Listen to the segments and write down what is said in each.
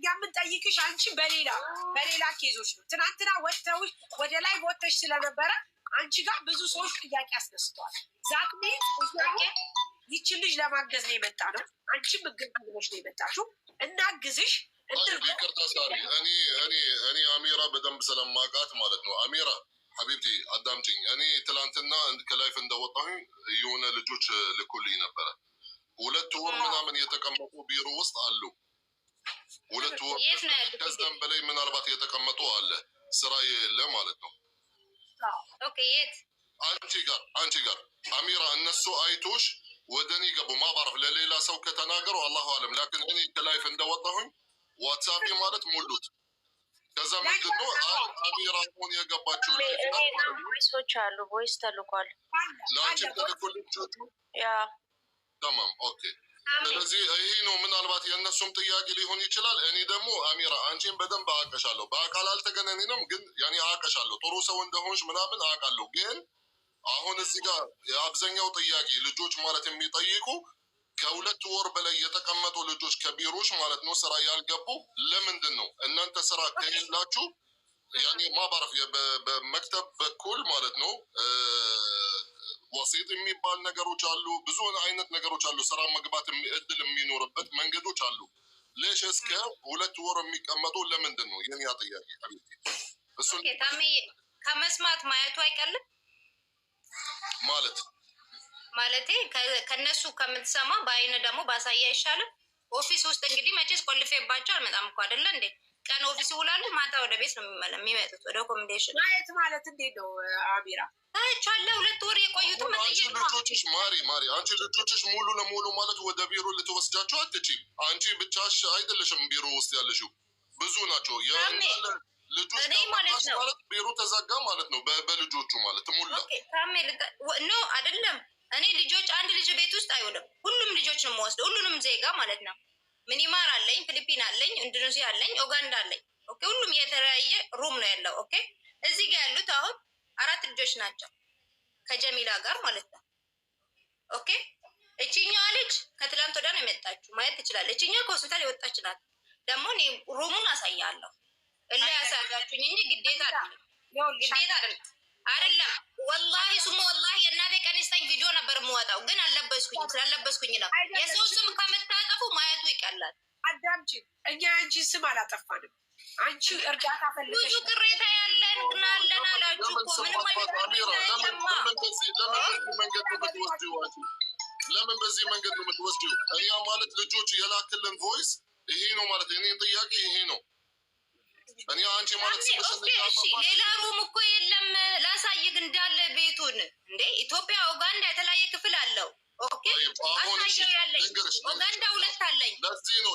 የምንጠይቅሽ አንቺ በሌላ ኬዞች ነው። ትናንትና ወጥተውሽ ወደ ላይ ወጥተሽ ስለነበረ አንቺ ጋር ብዙ ሰዎች ጥያቄ አስነስተዋል። ዛክሜ ይችን ልጅ ለማገዝ ነው የመጣ ነው። አንቺ ምግብ ብሎች ነው የመጣችው። እናግዝሽ። ይቅርታ ሳሪ፣ እኔ አሚራ በደንብ ስለማውቃት ማለት ነው። አሚራ ሀቢብቲ አዳምጪኝ። እኔ ትላንትና ከላይፍ እንደወጣሁኝ የሆነ ልጆች ልኮልኝ ነበረ። 2 ወር ምናምን የተቀመጡ ቢሮ ውስጥ አሉ። 2 ወር ከዛም በላይ ምናልባት የተቀመጡ አለ። ስራ የለ ማለት ነው። ኦኬ፣ የት አንቺ ጋር አሚራ እነሱ አይቶሽ ወደ እኔ ገቡ። ማባረፍ ለሌላ ሰው ከተናገሩ አላሁ አለም። ላኪን እኔ ከላይፍ እንደወጣሁኝ ዋትሳፕ ማለት ሙሉት። ከዛ ምንድን ነው አሚራ ሆን የገባችው ቮይሶች አሉ። ቮይስ ተልኳል። ለአንቺ ተልኮልጆቹ ተማም። ኦኬ፣ ስለዚህ ይሄ ነው ምናልባት የእነሱም ጥያቄ ሊሆን ይችላል። እኔ ደግሞ አሚራ አንቺን በደንብ አውቅሻለሁ። በአካል አልተገናኘንም፣ ግን ያኔ አውቅሻለሁ። ጥሩ ሰው እንደሆንሽ ምናምን አውቃለሁ። ግን አሁን እዚህ ጋር የአብዛኛው ጥያቄ ልጆች ማለት የሚጠይቁ ከ2 ወር በላይ የተቀመጡ ልጆች ከቢሮች ማለት ነው ስራ ያልገቡ ለምንድን ነው? እናንተ ስራ ከሌላችሁ ያኔ ማባረፍ በመክተብ በኩል ማለት ነው ወሲጥ የሚባል ነገሮች አሉ። ብዙ አይነት ነገሮች አሉ። ስራ መግባት እድል የሚኖርበት መንገዶች አሉ። ለሽ እስከ 2 ወር የሚቀመጡ ለምንድን ነው? የኛ ጥያቄ እሱን ከመስማት ማየቱ አይቀልም ማለቴ ከነሱ ከምትሰማ በአይነ ደግሞ ባሳያ አይሻልም? ኦፊስ ውስጥ እንግዲህ መቼስ ቆልፌባቸው አልመጣም እኮ አይደለ እንዴ? ቀን ኦፊስ ይውላሉ፣ ማታ ወደ ቤት ነው የሚመጡት። ወደ ኮሚኒኬሽን ማየት ማለት እንዴት ነው አሚራ? ታይቻለ 2 ወር የቆዩት ልጆችሽ ማሪ አንቺ ልጆችሽ ሙሉ ለሙሉ ማለት ወደ ቢሮ ልትወስጃቸው አትችይም። አንቺ ብቻሽ አይደለሽም ቢሮ ውስጥ ያለሽው፣ ብዙ ናቸው ልጆች ማለት ቢሮ ተዘጋ ማለት ነው። በልጆቹ ማለት ሙላ ኖ አይደለም። እኔ ልጆች አንድ ልጅ ቤት ውስጥ አይውልም። ሁሉም ልጆች ነው የምወስደው፣ ሁሉንም ዜጋ ማለት ነው። ሚኒማር አለኝ፣ ፊሊፒን አለኝ፣ ኢንዶኔሲያ አለኝ፣ ኡጋንዳ አለኝ። ኦኬ፣ ሁሉም የተለያየ ሩም ነው ያለው። ኦኬ፣ እዚህ ጋር ያሉት አሁን 4 ልጆች ናቸው ከጀሚላ ጋር ማለት ነው። ኦኬ፣ እቺኛዋ ልጅ ከትላንት ወዲያ ነው የመጣችው፣ ማየት ትችላለች። እቺኛዋ ከሆስፒታል የወጣች ናት። ደግሞ እኔ ሩሙን አሳያለሁ። ያሳያችሁኝ እንጂ ግዴታ አይደለም። ወላሂ ሱሙ ወላሂ የእናቴ ቀኒስታኝ ቪዲዮ ነበር የምወጣው፣ ግን አልለበስኩኝ። ስላለበስኩኝ ነው። የሰው ስም ከምታጠፉ ማየቱ ይቀላል። አዳምጪ፣ እኛ አንቺ ስም አላጠፋንም። አንቺ እርዳታ ፈልገሽ ብዙ ቅሬታ ያለን ግናለን አላችሁ እኮ ምንም ለምን በዚህ መንገድ ነው የምትወስጂው? እኛ ማለት ልጆች የላክልን ቮይስ ይሄ ነው ማለት የኔን ጥያቄ ይሄ ነው። እኔ አንቺ ማለት ሌላ ሩም እኮ የለም። ላሳይህ እንዳለ ቤቱን እንዴ ኢትዮጵያ ኡጋንዳ የተለያየ ክፍል አለው። ኦኬ አሳየው ያለኝ ኡጋንዳ 2 አለኝ።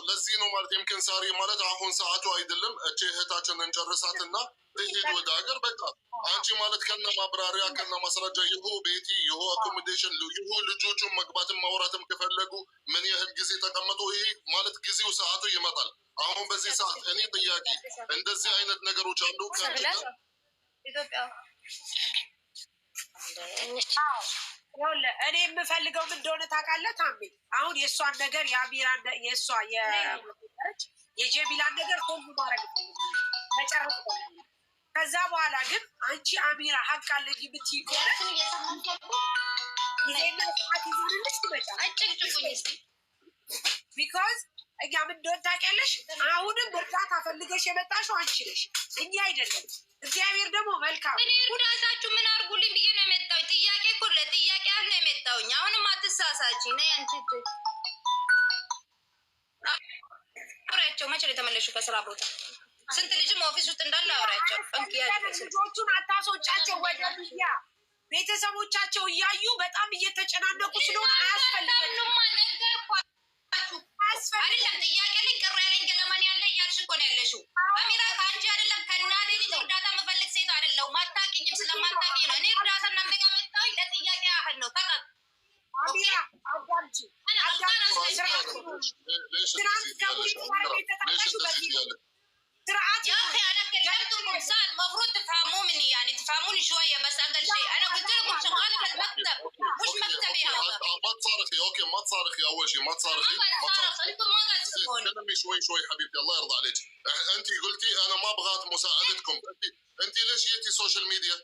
ለዚህ ነው ማለት የምክን ሳሪ ማለት አሁን ሰዓቱ አይደለም። እቺ እህታችንን እንጨርሳትና ትሄድ ወደ ሀገር። በቃ አንቺ ማለት ከነ ማብራሪያ ከነ ማስረጃ ይሁ ቤቲ ይሁ አኮሞዴሽን ይሁ ልጆቹን መግባትም ማውራትም ከፈለጉ ምን ያህል ጊዜ ተቀምጦ ይሄ ማለት ጊዜው ሰዓቱ ይመጣል። አሁን በዚህ ሰዓት እኔ ጥያቄ እንደዚህ አይነት ነገሮች አሉ ኢትዮጵያ። እኔ የምፈልገው ምን እንደሆነ ታውቃለህ ታሜ? አሁን የእሷን ነገር የአሚራን የእሷ የጀሚላን ነገር ሁሉ ማድረግ ተጨረስ። ከዛ በኋላ ግን አንቺ አሚራ ሀቅ አለኝ ብትይ ጊዜና ሰዓት ይዞልሽ ትመጫለሽ። ቢኮዝ እኛ ምን እንደሆነ ታውቂያለሽ። አሁንም እርዳታ ፈልገሽ የመጣሽው አንቺ ነሽ፣ እኛ አይደለም። እግዚአብሔር ደግሞ መልካም። እኔ እርዳታችሁ ምን አድርጉልኝ ብዬ ነው የመጣሁኝ። ጥያቄ እኮ ለጥያቄ ያህል ነው የመጣሁኝ። አሁንም አትሳሳች። ነይ አንቺ አውሪያቸው። መቼ ነው የተመለሽው ከስራ ቦታ? ስንት ልጅም ኦፊስ ውስጥ እንዳለ አውሪያቸው። ልጆቹን አታስወጫቸው ወደ ሚዲያ። ቤተሰቦቻቸው እያዩ በጣም እየተጨናነቁ ስለሆነ አያስፈልግም። አይደለም ጥያቄ ላይ ቅር ያለኝ ገለማን ያለ እያልሽ እኮ ነው ያለሽው። አሚራ ከአንቺ አይደለም ከእናቴ ልጅ እርዳታ የምፈልግ ሴት አይደለሁም። አታውቂኝም፣ ስለማታውቂኝ ነው። እኔ እርዳታ እናንተ ጋር መጣሁኝ ለጥያቄ ያህል ነው። ተቀጥ አሚራ አዳምጪ፣ يا أخي أنا كلمتكم ساعة المفروض تفهموا مني يعني تفهموني شوية بس أقل شيء. أنا قلت لكم شغال في المكتب مش مكتبي هذا. تصارخي اوكي ما تصارخي اول شيء ما تصارخي انتم ما قاعد تسمعوني. تكلمي شوي حبيبتي الله يرضى عليك. انت قلتي انا ما ابغى مساعدتكم. انت ليش جيتي سوشيال ميديا؟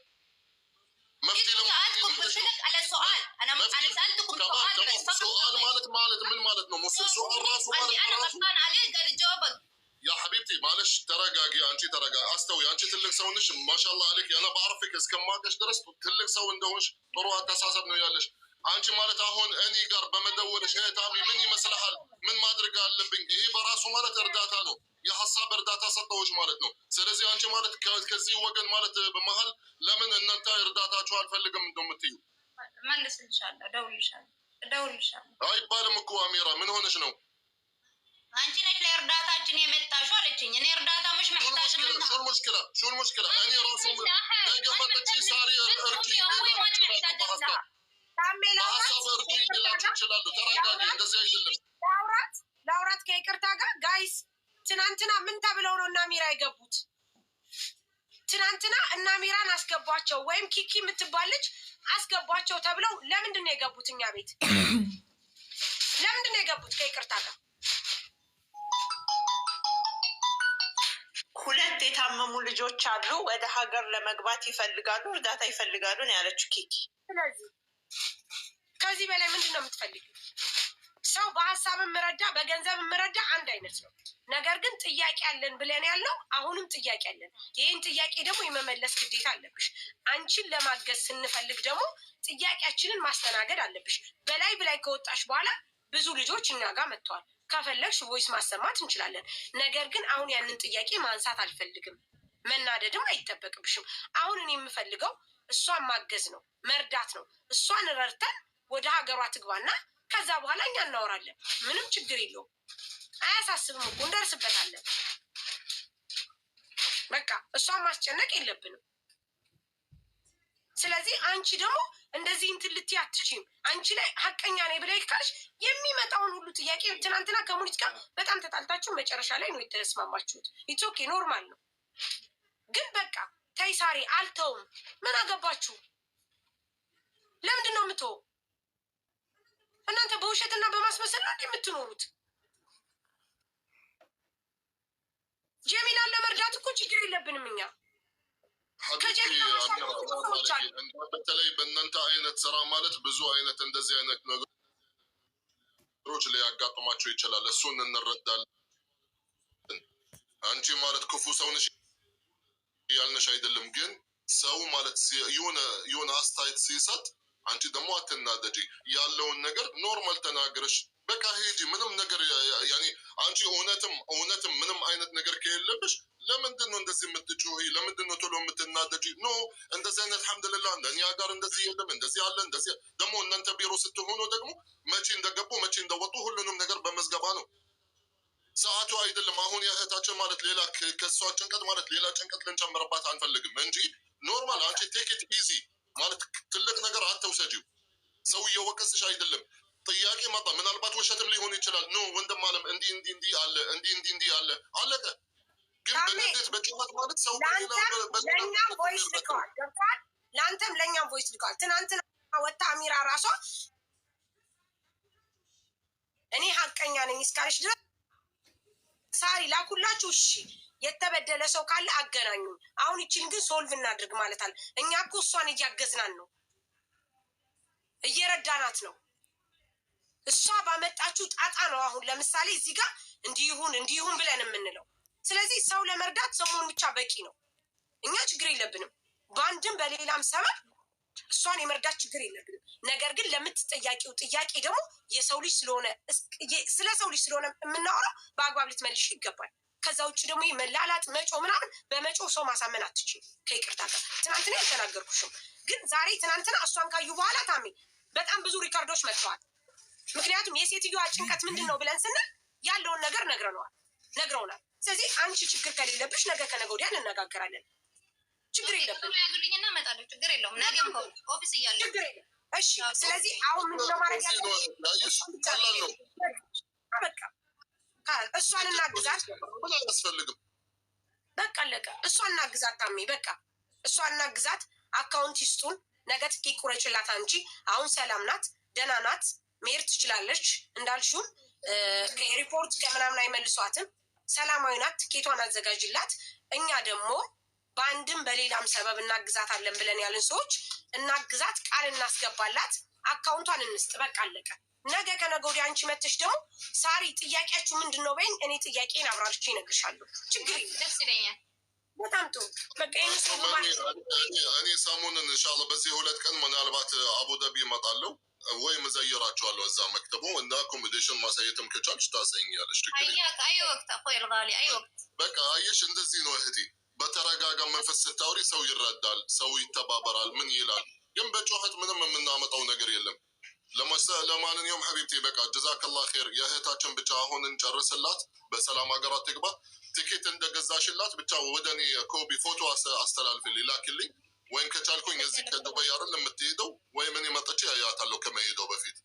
ما في سألتكم قلت لك على سؤال. انا سألتكم سؤال بس. سؤال مالت من مالتنا سؤال راسه مالت انا غلطان عليه قال جاوبك. يا حبيبتي معلش ترقاقي انت ترقاقي استوي انت تلك سونش ما شاء الله عليك انا بعرفك اس كم ما درست تلك سو እንደሆንሽ ጥሩ አስተሳሰብ ነው ያለሽ አንቺ ማለት አሁን እኔ ጋር በመደወልሽ ታሚ ምን ይመስልሃል ምን ማድረግ አለብኝ ይሄ በራሱ ማለት እርዳታ ነው የሐሳብ እርዳታ ሰጠውሽ ማለት ነው ስለዚህ አንቺ ማለት ከዚህ ወገን ማለት በመሃል ለምን እናንተ እርዳታችሁ አልፈልግም እንደምትዩ መልስልሻለሁ እደውልልሻለሁ አይባልም እኮ አሚራ ምን ሆነሽ ነው አንቺ ነሽ ለእርዳታችን የመጣሽው አለችኝ። እኔ እርዳታ መሽ መጣሽ ምን ነው? شو المشكلة እኔ ራሱ ነገ መጥቼ ሳሪ እርቂ ላውራት ከይቅርታ ጋር ጋይስ ትናንትና ምን ተብለው ነው እና አሚራ የገቡት? ትናንትና እና አሚራን አስገቧቸው ወይም ኪኪ የምትባልች አስገቧቸው ተብለው ለምንድን ነው የገቡት? እኛ ቤት ለምንድን ነው የገቡት ከይቅርታ ጋር? ሁለት የታመሙ ልጆች አሉ። ወደ ሀገር ለመግባት ይፈልጋሉ፣ እርዳታ ይፈልጋሉ ነው ያለችው ኪኪ። ስለዚህ ከዚህ በላይ ምንድን ነው የምትፈልጊው? ሰው በሀሳብ ምረዳ በገንዘብ ምረዳ አንድ አይነት ነው። ነገር ግን ጥያቄ አለን ብለን ያለው አሁንም ጥያቄ አለን። ይህን ጥያቄ ደግሞ የመመለስ ግዴታ አለብሽ። አንቺን ለማገዝ ስንፈልግ ደግሞ ጥያቄያችንን ማስተናገድ አለብሽ። በላይ ከወጣሽ በኋላ ብዙ ልጆች እኛ ጋር መጥተዋል። ከፈለግሽ ቮይስ ማሰማት እንችላለን። ነገር ግን አሁን ያንን ጥያቄ ማንሳት አልፈልግም። መናደድም አይጠበቅብሽም። አሁን እኔ የምፈልገው እሷን ማገዝ ነው፣ መርዳት ነው። እሷን ረድተን ወደ ሀገሯ ትግባና ከዛ በኋላ እኛ እናወራለን። ምንም ችግር የለውም። አያሳስብም እኮ እንደርስበታለን። በቃ እሷን ማስጨነቅ የለብንም። ስለዚህ አንቺ ደግሞ እንደዚህ እንትን ልትይ አትችይም። አንቺ ላይ ሀቀኛ ነኝ ብለሽ ካልሽ የሚመጣውን ሁሉ ጥያቄ ትናንትና ከሙኒት ጋር በጣም ተጣልታችሁ መጨረሻ ላይ ነው የተስማማችሁት። ኢትስ ኦኬ ኖርማል ነው። ግን በቃ ተይ ሳሪ አልተውም። ምን አገባችሁ? ለምንድን ነው የምትወው? እናንተ በውሸትና በማስመሰል ነው የምትኖሩት። ጀሚላን ለመርዳት እኮ ችግር የለብንም እኛ በተለይ በእናንተ አይነት ስራ ማለት ብዙ አይነት እንደዚህ አይነት ነገሮች ሊያጋጥማቸው ይችላል። እሱን እንረዳለን። አንቺ ማለት ክፉ ሰው ነሽ ያልነሽ አይደለም። ግን ሰው ማለት የሆነ አስተያየት ሲሰጥ አንቺ ደግሞ አትናደጂ። ያለውን ነገር ኖርማል ተናገረሽ በቃ ሂጂ። ምንም ነገር ያኔ አንቺ እውነትም ምንም አይነት ነገር ከሌለብሽ ለምንድን ነው እንደዚህ የምትጮሂ? ለምንድን ነው ቶሎ የምትናደጂ? ኖ እንደዚህ አይነት አልሐምዱሊላህ እንደኛ ጋር እንደዚህ የለም እንደዚህ አለ እንደዚህ ደግሞ እናንተ ቢሮ ስትሆኑ ደግሞ መቼ እንደገቡ መቼ እንደወጡ ሁሉንም ነገር በመዝገባ ነው። ሰዓቱ አይደለም አሁን የእህታችን ማለት ሌላ ከሷ ጭንቀት ማለት ሌላ ጭንቀት ልንጨምርባት አንፈልግም እንጂ ኖርማል አንቺ ቴክ ኢት ኢዚ ማለት ትልቅ ነገር አትውሰጂው። ሰው እየወቀስሽ አይደለም። ጥያቄ መጣ ምናልባት ውሸትም ሊሆን ይችላል። ኖ ወንድም አለም እንዲህ አለ እንዲህ አለ አለቀ። ግን በንዴት በጭዋት ማለት ሰው ለእኛም ቮይስ ልከዋል። ገብተዋል። ለአንተም ለእኛም ቮይስ ልከዋል። ትናንትና ወጣ አሚራ ራሷ እኔ ሀቀኛ ነኝ እስካለች ድረስ ሳሪ ላኩላችሁ። እሺ የተበደለ ሰው ካለ አገናኙ። አሁን ይችን ግን ሶልቭ እናድርግ ማለት አለ። እኛ እኮ እሷን እያገዝናን ነው፣ እየረዳናት ነው። እሷ ባመጣችሁ ጣጣ ነው አሁን ለምሳሌ እዚህ ጋር እንዲሁን ብለን የምንለው። ስለዚህ ሰው ለመርዳት ሰው መሆን ብቻ በቂ ነው። እኛ ችግር የለብንም። በአንድም በሌላም ሰበብ እሷን የመርዳት ችግር የለብንም። ነገር ግን ለምትጠያቂው ጥያቄ ደግሞ የሰው ልጅ ስለሆነ ስለ ሰው ልጅ ስለሆነ የምናወራው በአግባብ ልትመልሽ ይገባል። ከዛ ውጭ ደግሞ መላላጥ መጮ ምናምን በመጮ ሰው ማሳመን አትችል። ከይቅርታ ጋር ትናንትና ያልተናገርኩሽም ግን ዛሬ ትናንትና እሷን ካዩ በኋላ ታሜ በጣም ብዙ ሪካርዶች መጥተዋል። ምክንያቱም የሴትዮዋ ጭንቀት ምንድን ነው ብለን ስንል ያለውን ነገር ነግረውናል። ስለዚህ አንቺ ችግር ከሌለብሽ ነገ ከነገ ወዲያ እንነጋገራለን። ችግር የለብንም። ያዙልኝና እመጣለሁ። ችግር የለውም። ነገም ኦፊስ እያለ ችግር የለም። እሺ ስለዚህ አሁን ምንድነው ማድረግ ያለብን? በቃ እሷን እናግዛት። በቃ አለቀ። እሷን እናግዛት ታሜ። በቃ እሷን እናግዛት። አካውንት ይስጡን። ነገ ትኬት ቁረጭላት። አንቺ አሁን ሰላም ናት፣ ደህና ናት። መሄድ ትችላለች። እንዳልሽው ከኤርፖርት ከምናምን አይመልሷትም። ሰላማዊ ናት። ትኬቷን አዘጋጅላት። እኛ ደግሞ በአንድም በሌላም ሰበብ እናግዛታለን ብለን ያልን ሰዎች እናግዛት፣ ቃል እናስገባላት፣ አካውንቷን እንስጥ። በቃ አለቀ። ነገ ከነገ ወዲያ አንቺ መተሽ ደግሞ ሳሪ ጥያቄያችሁ ምንድን ነው በይኝ። እኔ ጥያቄን አብራርቼ እነግርሻለሁ። ችግር የለም። ደስ ይለኛል። በጣም ጥሩ። በቃ እኔ ሰሞኑን ኢንሻላህ በዚህ 2 ቀን ምናልባት አቡዳቢ እመጣለሁ ወይም እዘይራቸዋለሁ እዛ መክተቡ እና አኮሞዴሽን ማሳየትም ከቻልሽ ታሳይኛለሽ። በቃ አየሽ፣ እንደዚህ ነው እህቴ። በተረጋጋ መንፈስ ስታወሪ ሰው ይረዳል፣ ሰው ይተባበራል፣ ምን ይላል። ግን በጩኸት ምንም የምናመጣው ነገር የለም። ለማንኛውም ሐቢብቴ በቃ ጀዛከላህ ኸይር። የእህታችን ብቻ አሁን እንጨርስላት፣ በሰላም ሀገራት ትግባ። ቲኬት እንደገዛሽላት ብቻ ወደ እኔ ኮቢ ፎቶ አስተላልፍልኝ፣ ላክልኝ። ወይም ከቻልኩኝ እዚህ ከዱባይ አይደል የምትሄደው ወይም እኔ መጥቼ ያያታለሁ ከመሄደው በፊት።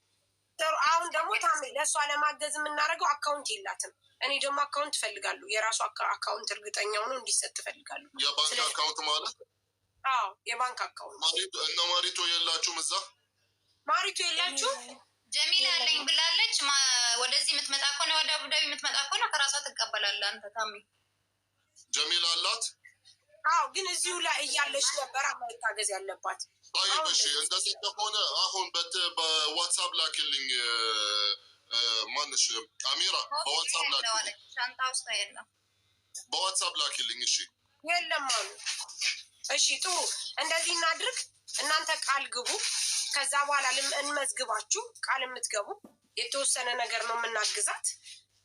አሁን ደግሞ ታሜ ለእሷ ለማገዝ የምናደርገው አካውንት የላትም። እኔ ደግሞ አካውንት እፈልጋለሁ። የራሱ አካውንት እርግጠኛ ሆኖ እንዲሰጥ እፈልጋለሁ። የባንክ አካውንት ማለት? አዎ የባንክ አካውንት። እነ ማሪቶ የላችሁም እዛ? ማሪቶ የላችሁም? ጀሚላ አለኝ ብላለች። ወደዚህ የምትመጣ ከሆነ ወደ አቡዳቢ የምትመጣ ከሆነ ከራሷ ትቀበላለህ አንተ ታሜ። ጀሚላ አላት? አዎ ግን እዚሁ ላይ እያለች ነበር መታገዝ ያለባት። እሺ እንደዚህ ከሆነ አሁን በዋትሳፕ ላክልኝ። ማንሽ አሚራ በዋትሳፕ ላክልኝ። ሻንጣ ውስጥ የለም። በዋትሳፕ ላክልኝ። እሺ የለም አሉ። እሺ ጥሩ፣ እንደዚህ እናድርግ። እናንተ ቃል ግቡ። ከዛ በኋላ እንመዝግባችሁ ቃል የምትገቡ የተወሰነ ነገር ነው የምናግዛት፣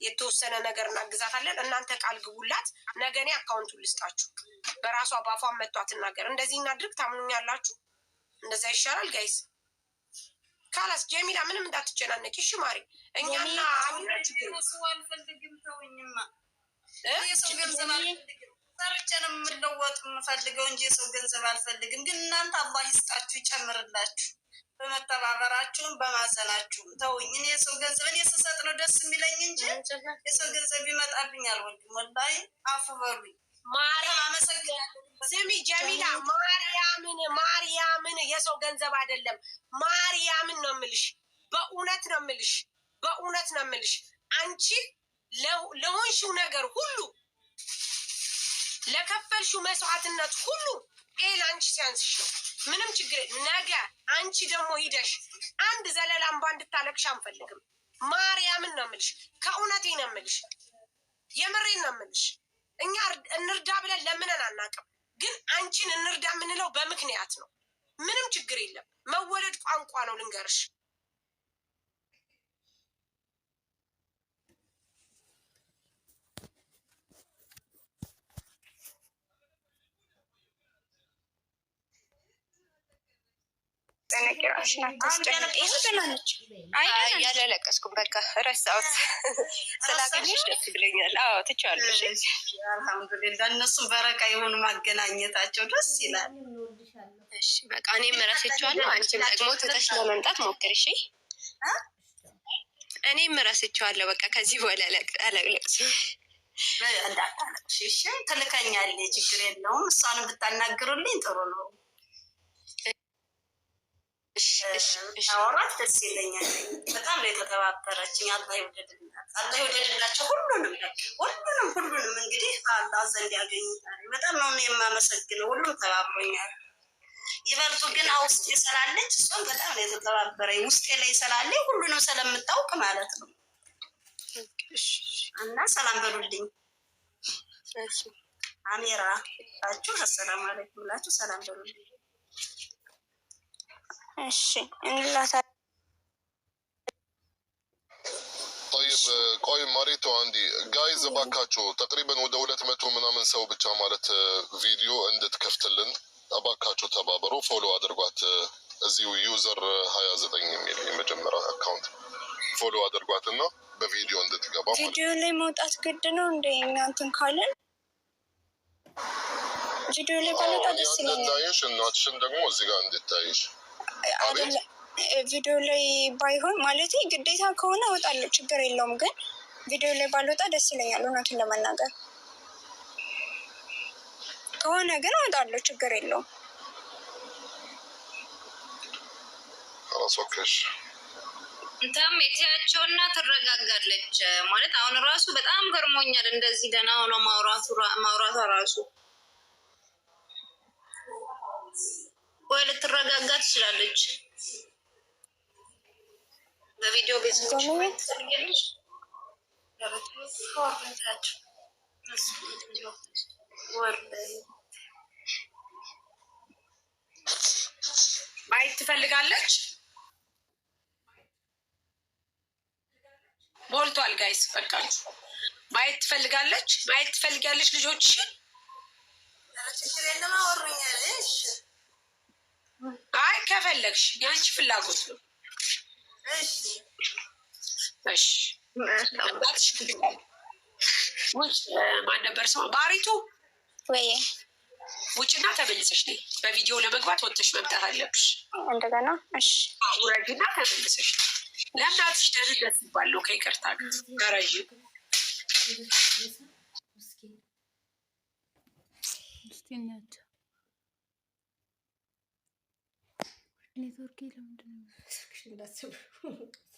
የተወሰነ ነገር እናግዛታለን። እናንተ ቃል ግቡላት። ነገ እኔ አካውንቱን ልስጣችሁ። በራሷ በአፏን መቷት እናገር። እንደዚህ እናድርግ። ታምኑኛላችሁ? እንደዛ ይሻላል ጋይስ። ካላስ ጀሚላ ምንም እንዳትጨናነቂ እሺ ማሪ። እኛና ሰው አልፈልግም። ተውኝማ። የሰው ገንዘብ አልፈልግም። ሰርቼ ነው የምለወጥ የምፈልገው እንጂ የሰው ገንዘብ አልፈልግም። ግን እናንተ አላህ ይስጣችሁ፣ ይጨምርላችሁ በመተባበራችሁም በማዘናችሁም። ተውኝ። እኔ የሰው ገንዘብ እኔ ስሰጥ ነው ደስ የሚለኝ እንጂ የሰው ገንዘብ ይመጣብኝ አልወድም። ወላሂ አፉ በሉኝ። ማርያም አመሰግናለሁ። ስሚ ጀሚላ፣ ማርያምን የሰው ገንዘብ አይደለም። ማርያምን ነው የምልሽ። በእውነት ነው የምልሽ። በእውነት ነው የምልሽ። አንቺ ለሆንሽው ነገር ሁሉ ለከፈልሽው መስዋዕትነት ሁሉ ለአንቺ ሲያንስሽ ነው። ምንም ችግር። ነገ አንቺ ደግሞ ሂደሽ አንድ ዘለላም እንድታለቅሽ አንፈልግም። ማርያምን ነው የምልሽ። ከእውነቴ ነው የምልሽ። የምሬን ነው የምልሽ። እኛ እንርዳ ብለን ለምነን አናውቅም። ግን አንቺን እንርዳ የምንለው በምክንያት ነው። ምንም ችግር የለም። መወለድ ቋንቋ ነው። ልንገርሽ ያለለቀስኩም በቃ ረሳሁት። ስላገኘሽ ደስ ብለኛል። አዎ ትችዋለሽ። አልሐምዱሊላህ። እነሱም በረካ የሆኑ ማገናኘታቸው ደስ ይላል። እሺ በቃ እኔም እረስቸዋለሁ። አንቺም ደግሞ ትተሽ ለመምጣት ሞክሪ እሺ። እኔም እረስቸዋለሁ። በቃ ከዚህ በኋላ አለቅለቅስ እንዳታለቅሽ እሺ። ትልከኛለች፣ ችግር የለውም። እሷንም ብታናግሩልኝ ጥሩ ነው። አወራት ደስ ይለኛል። በጣም ነው የተተባበረችኝ። አላህ ይውደድላት፣ አላህ ይውደድላቸው። ሁሉንም እንግዲህ አላህ ዘንድ ያገኙታል። በጣም ነው የማመሰግነው። ሁሉም ተባብሮኛል። ይበልጡ ግን ውስጤ ስላለች እሷም በጣም ነው የተተባበረኝ። ውስጤ ላይ ስላለኝ ሁሉንም ስለምታውቅ ማለት ነው። እና ሰላም በሉልኝ። አሚራ ላችሁ አሰላሙ አለይኩም ላችሁ ሰላም በሉልኝ። እሺ እንላታ طيب ቆይ ማሪቶ አንዲ ጋይዝ እባካችሁ ተቅሪበን ወደ 200 ምናምን ሰው ብቻ ማለት ቪዲዮ እንድትከፍትልን እባካችሁ ተባበሩ። ፎሎ አድርጓት። እዚሁ ዩዘር 29 የሚል የመጀመሪያ አካውንት ፎሎ አድርጓትና በቪዲዮ እንድትገባ ማለት ቪዲዮ ላይ መውጣት ግድ ነው እንደ እናንተን ካለን ቪዲዮ ላይ ባለታ ደስ ይላል። እናትሽን ደግሞ እዚህ ጋር እንድታይሽ ቪዲዮ ላይ ባይሆን ማለት ግዴታ ከሆነ እወጣለሁ፣ ችግር የለውም። ግን ቪዲዮ ላይ ባልወጣ ደስ ይለኛል እውነቱን ለመናገር ከሆነ ግን እወጣለሁ፣ ችግር የለውም። خلاص اوكي እንታም የትያቸውና ትረጋጋለች ማለት አሁን ራሱ በጣም ገርሞኛል። እንደዚህ ደህና ሆኖ ማውራቷ ራሱ ወይ ልትረጋጋ ትችላለች። በቪዲዮ ቤተሰቦች ማየት ትፈልጋለች። ሞልቷል ጋይስ በቃችሁ። ማየት ትፈልጋለች። ማየት ትፈልጋለች ልጆችሽን። አይ ከፈለግሽ የአንቺ ፍላጎት ነው። እሺ ማን ነበር ስሟ? ባሪቱ ወይ ውጭና ተመልሰሽ ነይ። በቪዲዮ ለመግባት ወጥተሽ መምጣት አለብሽ እንደገና። እሺ ውረጅና ተመልሰሽ ለእናትሽ ደህንነት ሲባል ነው። ከይቅርታ ረዥ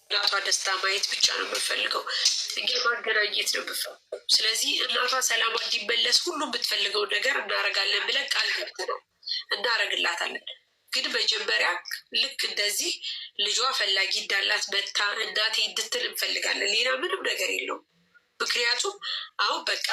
እናቷ ደስታ ማየት ብቻ ነው የምፈልገው። እኛ ማገናኘት ነው የምፈልገው። ስለዚህ እናቷ ሰላሟ እንዲመለስ ሁሉም የምትፈልገው ነገር እናደርጋለን ብለን ቃል ገብተናል፣ እናደርግላታለን። ግን መጀመሪያ ልክ እንደዚህ ልጇ ፈላጊ እንዳላት መታ እናቴ እንድትል እንፈልጋለን። ሌላ ምንም ነገር የለውም። ምክንያቱም አሁን በቃ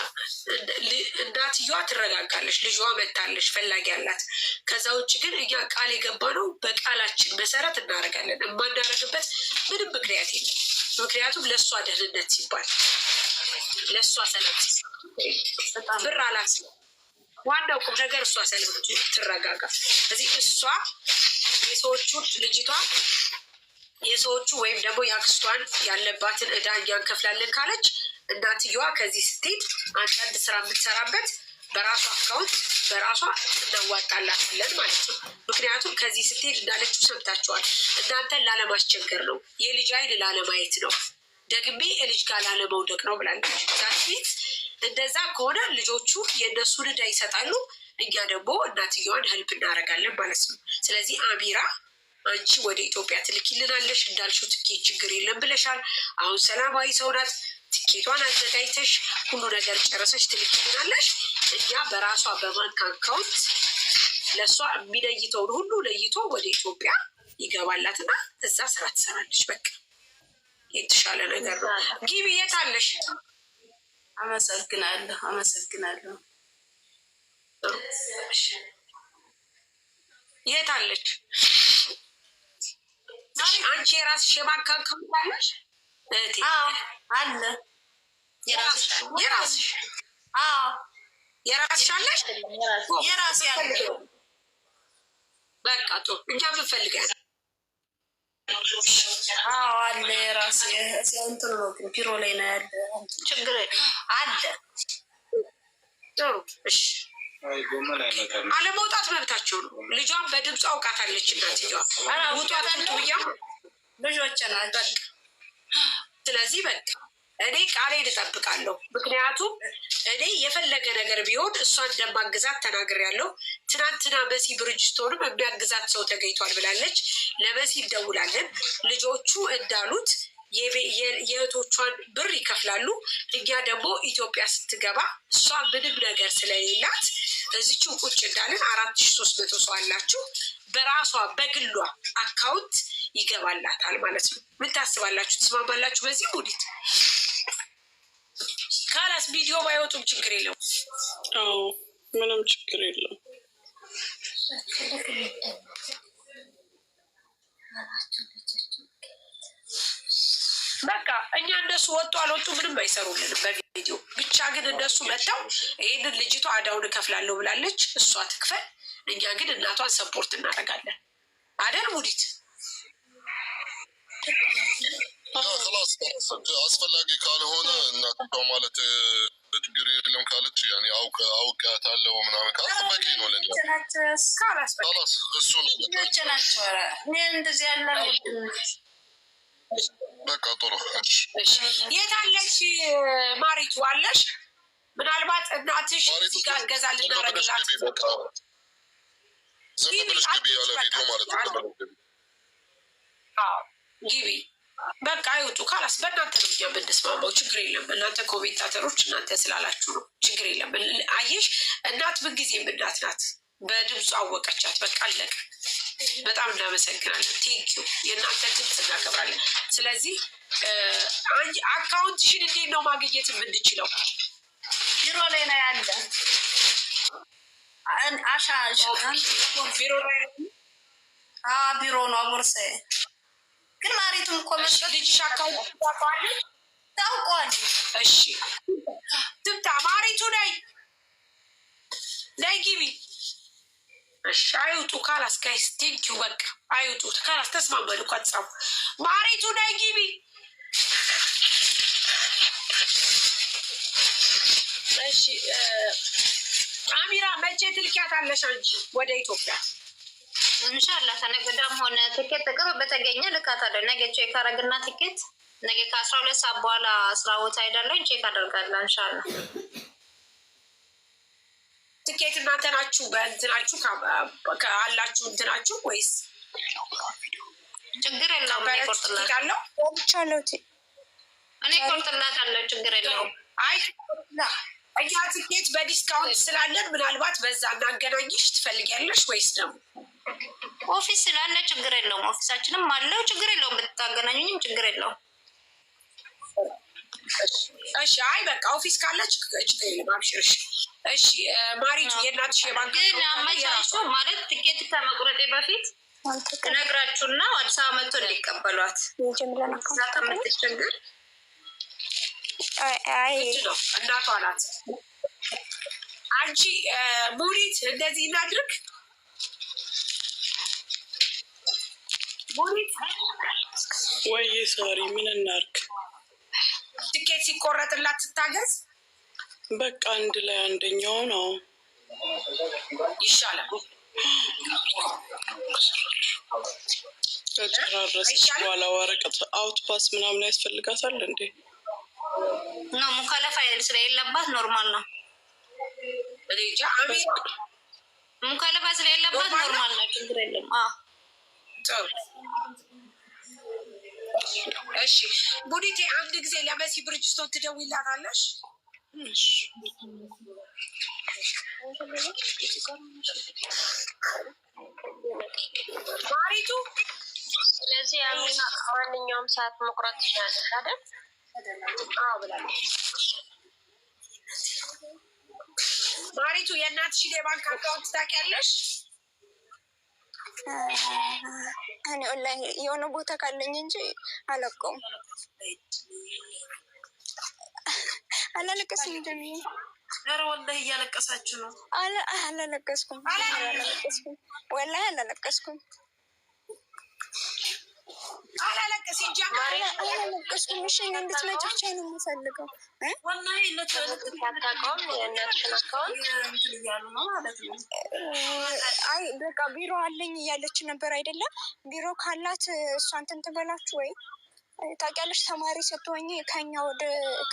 እናትየዋ ትረጋጋለች፣ ልጇ መታለች፣ ፈላጊ አላት። ከዛ ውጭ ግን እኛ ቃል የገባ ነው በቃላችን መሰረት እናደርጋለን። የማናደርግበት ምንም ምክንያት የለም። ምክንያቱም ለእሷ ደህንነት ሲባል ለእሷ ሰላም ሲባል ብር አላት። ዋናው ቁም ነገር እሷ ሰላም ትረጋጋ። እዚህ እሷ የሰዎቹ ልጅቷ የሰዎቹ ወይም ደግሞ የአክስቷን ያለባትን እዳ እኛ እንከፍላለን ካለች እናትየዋ ከዚህ ስትሄድ አንዳንድ ስራ የምትሰራበት በራሷ አካውንት በራሷ እናዋጣላታለን ማለት ነው። ምክንያቱም ከዚህ ስትሄድ እንዳለችው ሰምታችኋል። እናንተን ላለማስቸገር ነው፣ የልጅ አይን ላለማየት ነው፣ ደግሜ ልጅ ጋር ላለመውደቅ ነው ብላለች። ዛፊት እንደዛ ከሆነ ልጆቹ የእነሱን እዳ ይሰጣሉ፣ እኛ ደግሞ እናትየዋን ህልፕ እናደርጋለን ማለት ነው። ስለዚህ አሚራ አንቺ ወደ ኢትዮጵያ ትልኪልናለሽ እንዳልሽው ትኬት ችግር የለም ብለሻል። አሁን ሰላማዊ ሰው ናት። ትኬቷን አዘጋጅተሽ ሁሉ ነገር ጨረሰች ትልኪልናለሽ። እኛ በራሷ በባንክ አካውንት ለእሷ የሚለይተውን ሁሉ ለይቶ ወደ ኢትዮጵያ ይገባላትና እዛ ስራ ትሰራለች። በቃ የተሻለ ነገር ነው። ጊቢ የት አለሽ? አመሰግናለሁ። የት አለች? አንቺ የራስሽ የባንክ አካውንት አለሽ? አለ የራስሽ አለሽ? የራሴ አለ። በቃ ጥሩ። እኛ ምንፈልጋለን? አለ የራሴ እንትን ነው፣ ግን ቢሮ ላይ ነው ያለ። ችግር አለ። ጥሩ እሺ። አለመውጣት መብታቸው ነው። ልጇን በድምፅ አውቃታለች እናትየዋ። ውጧት ብያ ልጆች ናቸው። ስለዚህ በቃ እኔ ቃሌን እጠብቃለሁ። ምክንያቱም እኔ የፈለገ ነገር ቢሆን እሷ እንደማግዛት ተናግሬያለሁ። ትናንትና መሲ ብርጅስቶንም የሚያግዛት ሰው ተገኝቷል ብላለች። ለመሲ እንደውላለን። ልጆቹ እንዳሉት የእህቶቿን ብር ይከፍላሉ። እኛ ደግሞ ኢትዮጵያ ስትገባ እሷ ምንም ነገር ስለሌላት እዚችው ቁጭ እንዳለን 4300 ሰው አላችሁ በራሷ በግሏ አካውንት ይገባላታል ማለት ነው። ምን ታስባላችሁ? ትስማማላችሁ? በዚህ ሙዲት ካላስ ቪዲዮ ባይወጡም ችግር የለው። ምንም ችግር የለም። በቃ እኛ እነሱ ወጡ አልወጡ ምንም አይሰሩልንም በቪዲዮ ብቻ። ግን እነሱ መጥተው ይህንን ልጅቷ አዳውን እከፍላለሁ ብላለች፣ እሷ ትክፈል፣ እኛ ግን እናቷን ሰፖርት እናደርጋለን አደል ሙዲት? አስፈላጊ ካልሆነ እናቷ ማለት ችግር የለም ካለች ያኔ አውቃታለሁ ምናምን ካለ በቂ ነው። እሱ ናቸው እንደዚህ ያለ በቃ ጥሩ። የት አለች ማሪቱ? አለሽ? ምናልባት እናትሽ እዚህ ጋር እገዛ ልናደርግላት ዝም ብለሽ ግቢ ያለ ቪዲዮ ማለት ነው። ግቢ በቃ አይውጡ ካላስ በእናንተ ነው እኛ የምንስማማው። ችግር የለም። እናንተ ኮሜንታተሮች እናንተ ስላላችሁ ነው። ችግር የለም። አየሽ እናት ምንጊዜም እናት ናት። በድምፁ አወቀቻት። በቃ አለቀ። በጣም እናመሰግናለን። ቴንኪዩ። የእናንተ ድምፅ እናከብራለን። ስለዚህ አካውንትሽን እንዴት ነው ማግኘት የምንችለው? ቢሮ ላይ ነው ያለ። ቢሮ ላይ ቢሮ ነው ቦርሳ። ግን ማሪቱም እኮ ልጅሽ አካውንት ታውቋል። እሺ ትምጣ። ማሪቱ ነይ ግቢ። እሺ አይውጡ ካላስ ጋይስ ቴንኪዩ። በቃ አይውጡ ካላስ ተስማማን እኮ አትጻፉ። ማሪቱ ነይ ግቢ። እሺ አሚራ መቼ ትልኪያታለሽ አንቺ ወደ ኢትዮጵያ? ኢንሻላህ ተነገዳም ሆነ ትኬት ቅርብ በተገኘ ልካታለሁ። ነገ ቼክ አረግና ትኬት ነገ ከ12 ሰዓት በኋላ ስራ ቦታ ሄዳለሁ። ቼክ አደርጋለሁ ኢንሻላህ። ትኬት እናንተ ናችሁ በእንትናችሁ አላችሁ እንትናችሁ ወይስ? ችግር የለውም። እኔ ቆርጥላታለሁ። ችግር የለውም። አይ እኛ ትኬት በዲስካውንት ስላለን ምናልባት በዛ እናገናኝሽ ትፈልጊያለሽ ወይስ ደግሞ ኦፊስ ስላለ ችግር የለውም። ኦፊሳችንም አለው ችግር የለውም። ብታገናኙኝም ችግር የለውም። እሺ አይ በቃ ኦፊስ ካለ ችግር የለም። አብሽር። እሺ ማሪቱ የእናትሽ የባንክ ግን አመቻችቶ ማለት ትኬት ከመቁረጤ በፊት ነግራችሁና አዲስ አበባ መጥቶ እንዲቀበሏት እዛ ከምትቸገር ነው እናቷ ናት። አንቺ ሙሪት እንደዚህ እናድርግ። ሙሪት ወይ ሶሪ ምን እናርግ? ትኬት ሲቆረጥላት ትታገዝ። በቃ አንድ ላይ አንደኛው ነው ይሻላል። ከጨራረሰች በኋላ ወረቀት አውትፓስ ምናምን ያስፈልጋታል እንዴ? ነው ሙከለፋ ስለሌለባት ኖርማል ነው። ሙከለፋ ስለሌለባት ኖርማል ነው። ችግር የለም። እሺ ቡዲቴ አንድ ጊዜ ለመሲ ብርጅስቶን ትደውይላታለሽ? ማሪቱ ስለዚህ ማንኛውም ሰዓት መቁረጥ ትችላለሽ አይደል? ማሪቱ የእናትሽን የባንክ አካውንት ታውቂያለሽ? እኔ ኦንላይን የሆነ ቦታ ካለኝ እንጂ አላውቀውም። አላለቀስም እንደሚ ኧረ ወላሂ እያለቀሳችሁ ነው። አላለቀስኩም ወላሂ አላለቀስኩም። አላለቀስኩም። እሺ እንድትመጪ ብቻ ነው የምፈልገው። ወላሂ ለተለቀቀውን የእናትሽን አካውንት እንትን እያሉ ነው ማለት ነው። አይ በቃ ቢሮ አለኝ እያለች ነበር አይደለም? ቢሮ ካላት እሷ እንትን ትበላችሁ ወይ ታውቂያለሽ። ተማሪ ስትሆኝ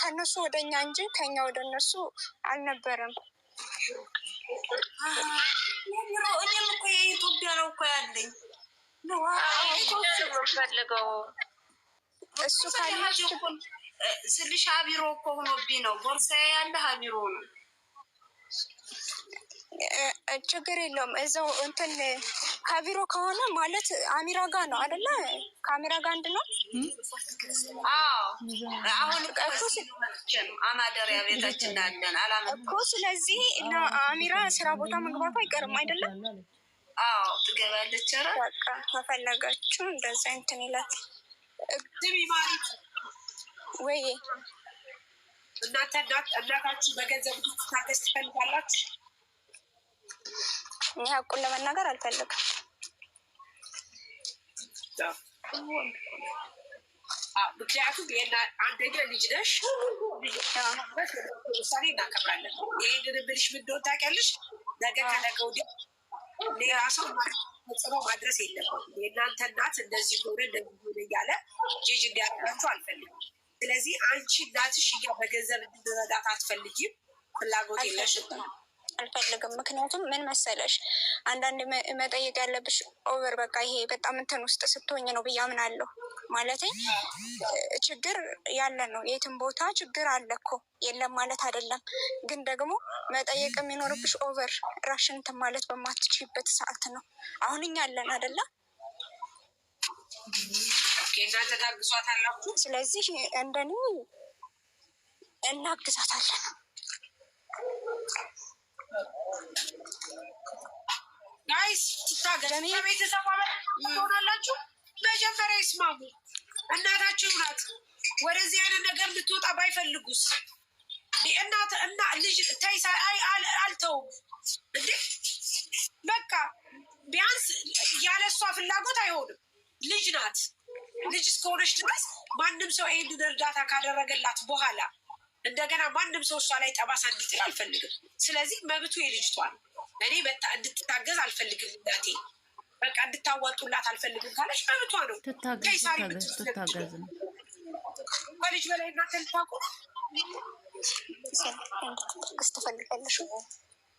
ከነሱ ወደ እኛ እንጂ ከኛ ወደ እነሱ አልነበረም። እኔም እኮ የኢትዮጵያ ነው እኮ ያለኝ ፈልገው እሱ ካለች ስልሽ ሀቢሮ እኮ ሆኖብኝ ነው። ቦርሳዬ ያለ ሀቢሮ ነው። ችግር የለውም። እዛው እንትን ከቢሮ ከሆነ ማለት አሚራ ጋር ነው አይደለ? ከአሚራ ጋር አንድ ነው። አሁን አማደሪያ ቤታችን እንዳለን አላመጣም እኮ። ስለዚህ አሚራ ስራ ቦታ መግባቱ አይቀርም አይደለም? ትገባለች። ኧረ በቃ ከፈለጋችሁ እንደዛ እንትን ይላት። ወይ እናታችሁ በገንዘብ እንድትታገዝ ትፈልጋላችሁ? እኔ ሀቁን ለመናገር አልፈልግም። ምክንያቱም አንደኛ ልጅ ነሽ፣ ምሳሌ እናከብራለን። ይህንን ብልሽ ምን እንደሆነ ታውቂያለሽ። ነገ ከነገ ወዲያ ሌላ ሰው ተጽዕኖ ማድረስ የለበትም። የእናንተ እናት እንደዚህ ሆነ እንደዚህ ሆነ እያለ ጅጅ እንዲያደርጋችሁ አልፈልግም። ስለዚህ አንቺ እናትሽ እያ በገንዘብ እንድንረዳት አትፈልጊም፣ ፍላጎት የለሽም። አልፈልግም። ምክንያቱም ምን መሰለሽ አንዳንድ መጠየቅ ያለብሽ ኦቨር በቃ ይሄ በጣም እንትን ውስጥ ስትሆኝ ነው ብዬ አምናለሁ። ማለት ችግር ያለ ነው። የትም ቦታ ችግር አለ እኮ የለም ማለት አይደለም። ግን ደግሞ መጠየቅ የሚኖርብሽ ኦቨር ራሽን እንትን ማለት በማትችልበት ሰዓት ነው። አሁን እኛ አለን አይደለ? እናንተ ታግዟት አላችሁ። ስለዚህ እንደኔ እናግዛታለን። ጋይስ ትታገዝ። ከቤተሰቧ ሆናላችሁ። መጀመሪያ ይስማሙ። እናታችሁ ናት። ወደዚህ አይነት ነገር ልትወጣ ባይፈልጉስ? እናት እና ልጅ ተይሳ አልተውም እንዴ? በቃ ቢያንስ ያለ እሷ ፍላጎት አይሆንም። ልጅ ናት። ልጅ እስከሆነች ድረስ ማንም ሰው ይህንን እርዳታ ካደረገላት በኋላ እንደገና ማንም ሰው እሷ ላይ ጠባሳ እንዲጥል አልፈልግም። ስለዚህ መብቱ የልጅቷ ነው። እኔ እንድትታገዝ አልፈልግም። እናቴ በቃ እንድታዋጡላት አልፈልግም ካለች መብቷ ነው። ትታገዝ ነው። ከልጅ በላይ እናንተ ልታውቁ እንድትታገዝ ትፈልጋለሽ?